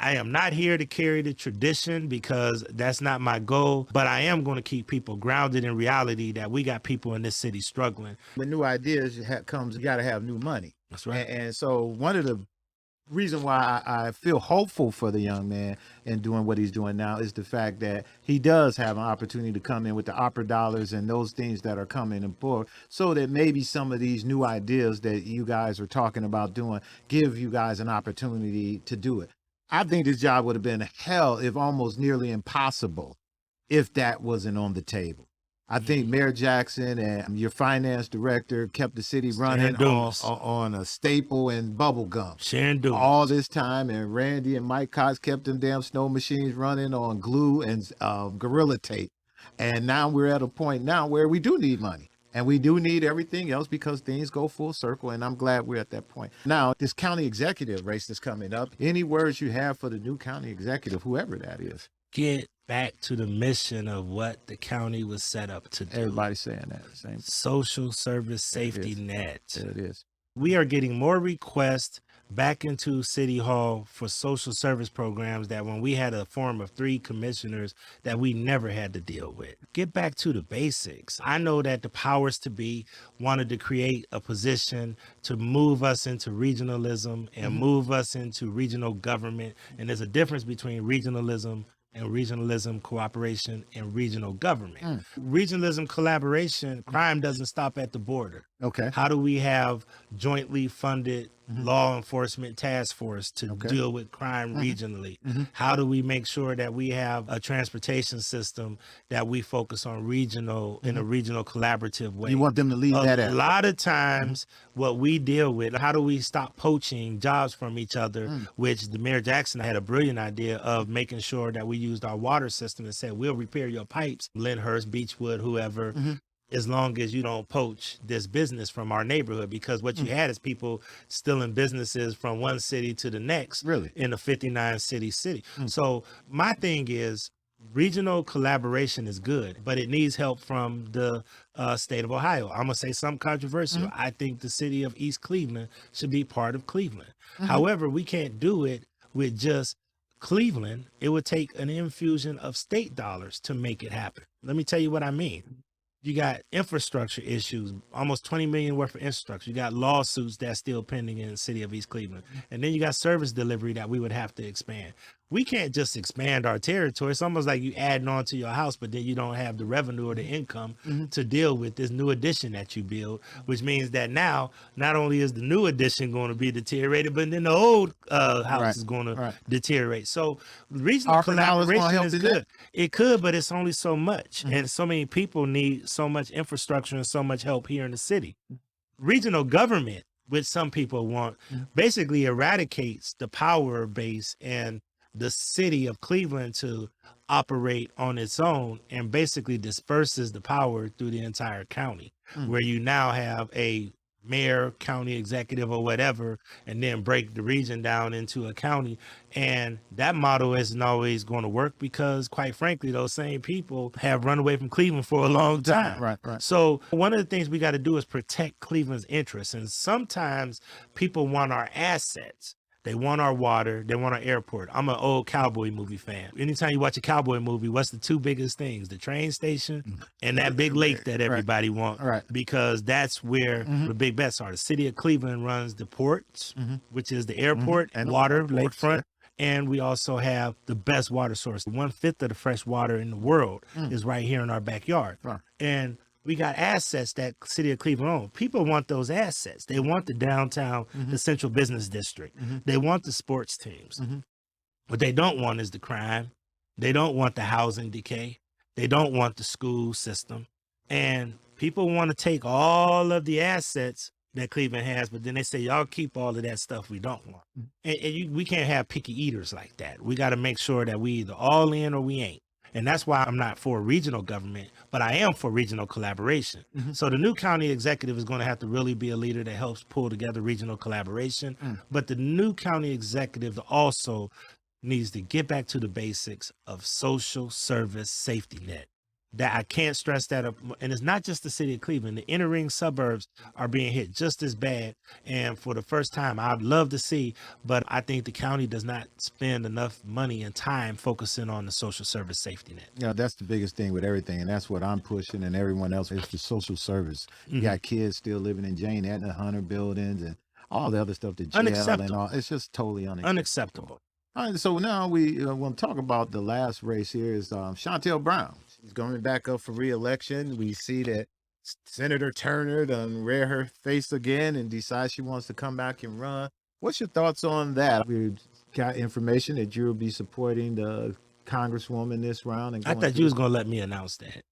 I am not here to carry the tradition because that's not my goal, but I am going to keep people grounded in reality that we got people in this city struggling. When new ideas you got to have new money. That's right. And so one of the reason why I feel hopeful for the young man and doing what he's doing now is the fact that he does have an opportunity to come in with the opera dollars and those things that are coming in forward, so that maybe some of these new ideas that you guys are talking about doing give you guys an opportunity to do it. I think this job would have been hell, if almost nearly impossible, if that wasn't on the table. I think Mayor Jackson and your finance director kept the city running on a staple and bubble gum all this time, and Randy and Mike Cox kept them damn snow machines running on glue and Gorilla Tape. And now we're at a point now where we do need money. And we do need everything else because things go full circle, and I'm glad we're at that point. Now, this county executive race that's coming up, any words you have for the new county executive, whoever that is? Get back to the mission of what the county was set up to do. Everybody's saying that. Same. Social service safety net. There it is. We are getting more requests back into City Hall for social service programs that when we had a form of 3 commissioners that we never had to deal with. Get back to the basics. I know that the powers to be wanted to create a position to move us into regionalism and move us into regional government. And there's a difference between regionalism and regionalism cooperation and regional government. Regionalism collaboration, crime doesn't stop at the border. Okay. How do we have jointly funded law enforcement task force to deal with crime regionally? How do we make sure that we have a transportation system that we focus on regional in a regional collaborative way? You want them to lead that out. A lot of times what we deal with, how do we stop poaching jobs from each other, which the Mayor Jackson had a brilliant idea of making sure that we used our water system and said, we'll repair your pipes, Lyndhurst, Beechwood, whoever, as long as you don't poach this business from our neighborhood. Because what you had is people stealing businesses from one city to the next in a 59 city. So my thing is, regional collaboration is good, but it needs help from the state of Ohio. I'm going to say something controversial. I think the city of East Cleveland should be part of Cleveland. However, we can't do it with just Cleveland. It would take an infusion of state dollars to make it happen. Let me tell you what I mean. You got infrastructure issues, almost 20 million worth of infrastructure. You got lawsuits that's still pending in the city of East Cleveland. And then you got service delivery that we would have to expand. We can't just expand our territory. It's almost like you adding on to your house, but then you don't have the revenue or the income to deal with this new addition that you build, which means that now not only is the new addition going to be deteriorated, but then the old house is going to deteriorate. So regional collaboration is good. It could, but it's only so much. And so many people need so much infrastructure and so much help here in the city. Regional government, which some people want, basically eradicates the power base and the city of Cleveland to operate on its own and basically disperses the power through the entire county, where you now have a mayor, county executive, or whatever, and then break the region down into a county. And that model isn't always going to work because, quite frankly, those same people have run away from Cleveland for a long time. Right. So one of the things we got to do is protect Cleveland's interests. And sometimes people want our assets. They want our water. They want our airport. I'm an old cowboy movie fan. Anytime you watch a cowboy movie, what's the two biggest things? The train station and that big lake that everybody wants. Right. Because that's where the big bets are. The city of Cleveland runs the ports, which is the airport and water, lakefront. And we also have the best water source. 1/5 of the fresh water in the world is right here in our backyard. And we got assets that city of Cleveland owns. People want those assets. They want the downtown, the central business district. They want the sports teams. What they don't want is the crime. They don't want the housing decay. They don't want the school system. And people want to take all of the assets that Cleveland has, but then they say, y'all keep all of that stuff we don't want. And we can't have picky eaters like that. We got to make sure that we either all in or we ain't. And that's why I'm not for regional government, but I am for regional collaboration. So the new county executive is going to have to really be a leader that helps pull together regional collaboration. But the new county executive also needs to get back to the basics of social service safety net. That I can't stress that up. And it's not just the city of Cleveland. The inner ring suburbs are being hit just as bad. And for the first time, I'd love to see, but I think the county does not spend enough money and time focusing on the social service safety net. Yeah, that's the biggest thing with everything. And that's what I'm pushing and everyone else is the social service. You got kids still living in Jane Addison, Hunter buildings and all the other stuff, the jail and all. It's just totally unacceptable. All right, so now we want to talk about the last race here is Chantel Brown. She's going back up for re-election. We see that Senator Turner done rear her face again and decides she wants to come back and run. What's your thoughts on that? We got information that you'll be supporting the Congresswoman this round. And I thought you was going to let me announce that.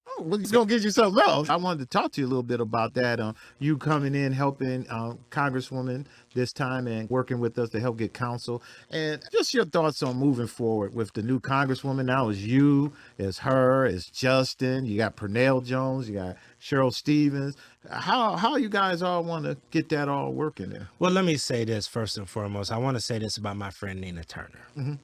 Oh, well, he's going to get you something else. I wanted to talk to you a little bit about that. You coming in, helping Congresswoman this time and working with us to help get counsel. And just your thoughts on moving forward with the new Congresswoman. Now it's you, it's her, it's Justin. You got Pernell Jones, you got Cheryl Stevens. How you guys all want to get that all working there? Well, let me say this first and foremost. I want to say this about my friend Nina Turner.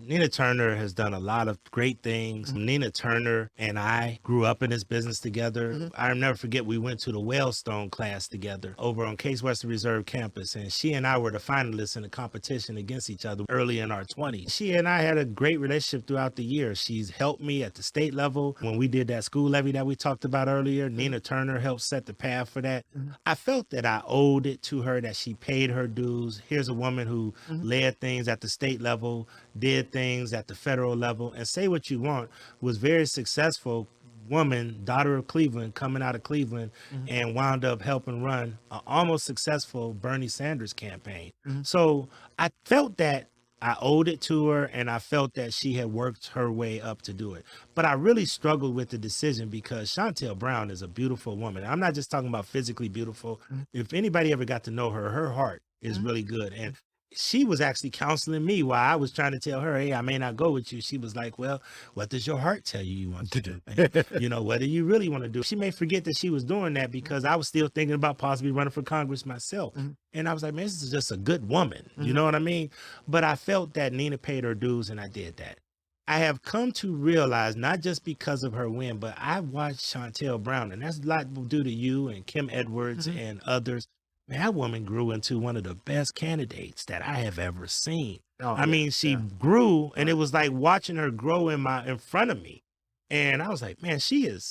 Nina Turner has done a lot of great things. Nina Turner and I grew up in this business together. I'll never forget we went to the Whalestone class together over on Case Western Reserve campus. And she and I were the finalists in a competition against each other early in our 20s. She and I had a great relationship throughout the years. She's helped me at the state level. When we did that school levy that we talked about earlier, Nina Turner helped set the path for that. I felt that I owed it to her, that she paid her dues. Here's a woman who led things at the state level, did things at the federal level, and say what you want, was very successful woman, daughter of Cleveland, coming out of Cleveland and wound up helping run an almost successful Bernie Sanders campaign. So I felt that I owed it to her, and I felt that she had worked her way up to do it. But I really struggled with the decision because Chantel Brown is a beautiful woman. I'm not just talking about physically beautiful. If anybody ever got to know her, her heart is really good. And she was actually counseling me while I was trying to tell her, hey, I may not go with you. She was like, well, what does your heart tell you want to do? And, what do you really want to do? She may forget that she was doing that because I was still thinking about possibly running for Congress myself. And I was like, man, this is just a good woman. You know what I mean? But I felt that Nina paid her dues, and I did that. I have come to realize, not just because of her win, but I watched Chantel Brown, and that's a lot due to you and Kim Edwards and others. Man, that woman grew into one of the best candidates that I have ever seen. I mean, she grew, and it was like watching her grow in front of me. And I was like, man, she's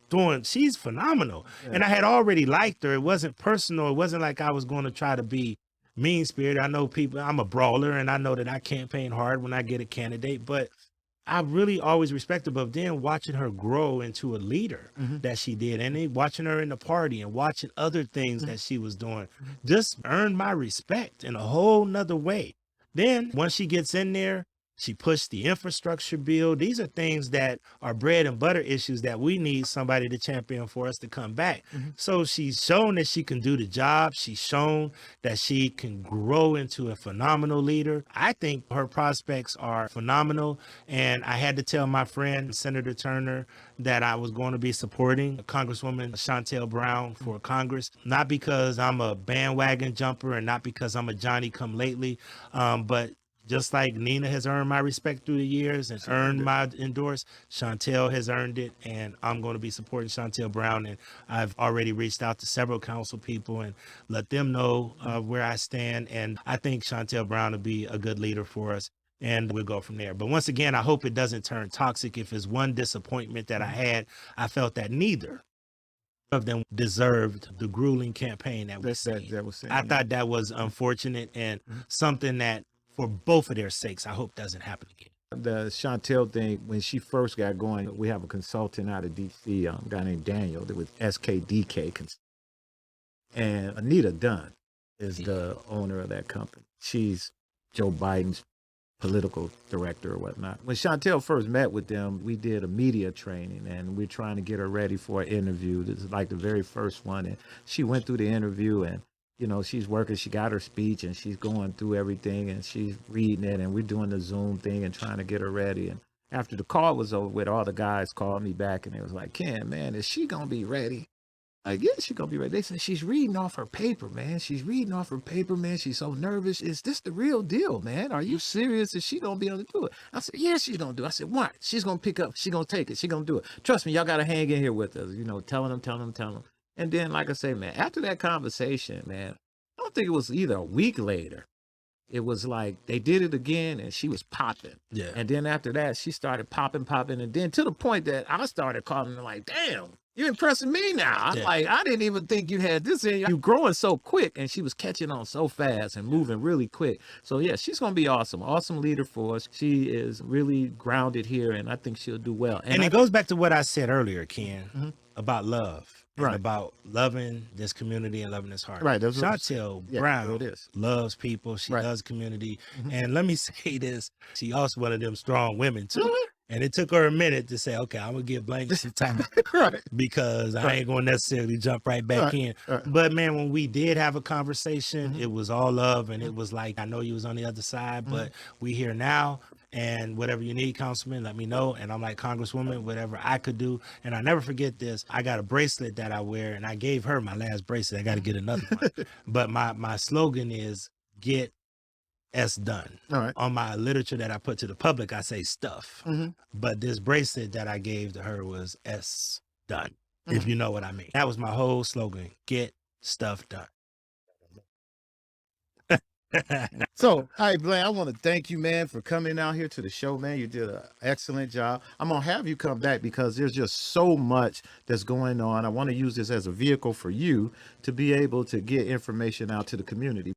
phenomenal. Yeah. And I had already liked her. It wasn't personal. It wasn't like I was going to try to be mean spirited. I know people, I'm a brawler, and I know that I campaign hard when I get a candidate, but I really always respected her. But then watching her grow into a leader that she did, and then watching her in the party and watching other things that she was doing just earned my respect in a whole nother way. Then once she gets in there, she pushed the infrastructure bill. These are things that are bread and butter issues that we need somebody to champion for us to come back. So she's shown that she can do the job. She's shown that she can grow into a phenomenal leader. I think her prospects are phenomenal. And I had to tell my friend, Senator Turner, that I was going to be supporting Congresswoman Shontel Brown for Congress, not because I'm a bandwagon jumper and not because I'm a Johnny come lately, but just like Nina has earned my respect through the years and earned my endorse, Shontel has earned it, and I'm going to be supporting Shontel Brown. And I've already reached out to several council people and let them know where I stand. And I think Shontel Brown will be a good leader for us, and we'll go from there. But once again, I hope it doesn't turn toxic. If it's one disappointment that I had, I felt that neither of them deserved the grueling campaign that was I thought that was unfortunate and something that, for both of their sakes, I hope doesn't happen again. The Shontel thing, when she first got going, we have a consultant out of D.C., a guy named Daniel, that was SKDK. And Anita Dunn is the owner of that company. She's Joe Biden's political director or whatnot. When Shontel first met with them, we did a media training, and we're trying to get her ready for an interview. This is like the very first one. And she went through the interview, and she's working, she got her speech, and she's going through everything, and she's reading it, and we're doing the Zoom thing and trying to get her ready. And after the call was over with, all the guys called me back, and they was like, Ken, man, is she going to be ready? Like, yeah, she's going to be ready. They said, she's reading off her paper, man. She's reading off her paper, man. She's so nervous. Is this the real deal, man? Are you serious? Is she going to be able to do it? I said, yeah, she's going to do it. I said, what? She's going to pick up. She's going to take it. She's going to do it. Trust me, y'all got to hang in here with us, telling them. And then, like I say, man, after that conversation, man, I don't think it was either a week later. It was like they did it again, and she was popping. Yeah. And then after that, she started popping. And then to the point that I started calling her like, damn, you're impressing me now. I'm like, I didn't even think you had this in you. You're growing so quick, and she was catching on so fast and moving really quick. So, yeah, she's going to be awesome. Awesome leader for us. She is really grounded here, and I think she'll do well. And it goes back to what I said earlier, Ken, about love. Right. About loving this community and loving this heart. Right. Shontel Brown loves people. She loves community. And let me say this. She also one of them strong women, too. And it took her a minute to say, okay, I'm going to give Blaine some time. Because I ain't going to necessarily jump right back in. But, man, when we did have a conversation, it was all love. And it was like, I know you was on the other side, but we here now. And whatever you need, Councilman, let me know. And I'm like, Congresswoman, whatever I could do. And I never forget this. I got a bracelet that I wear, and I gave her my last bracelet. I got to get another one. But my slogan is get S done. All right. On my literature that I put to the public, I say stuff. But this bracelet that I gave to her was S done, if you know what I mean. That was my whole slogan, get stuff done. So, all right, Blaine, I want to thank you, man, for coming out here to the show, man. You did an excellent job. I'm going to have you come back because there's just so much that's going on. I want to use this as a vehicle for you to be able to get information out to the community.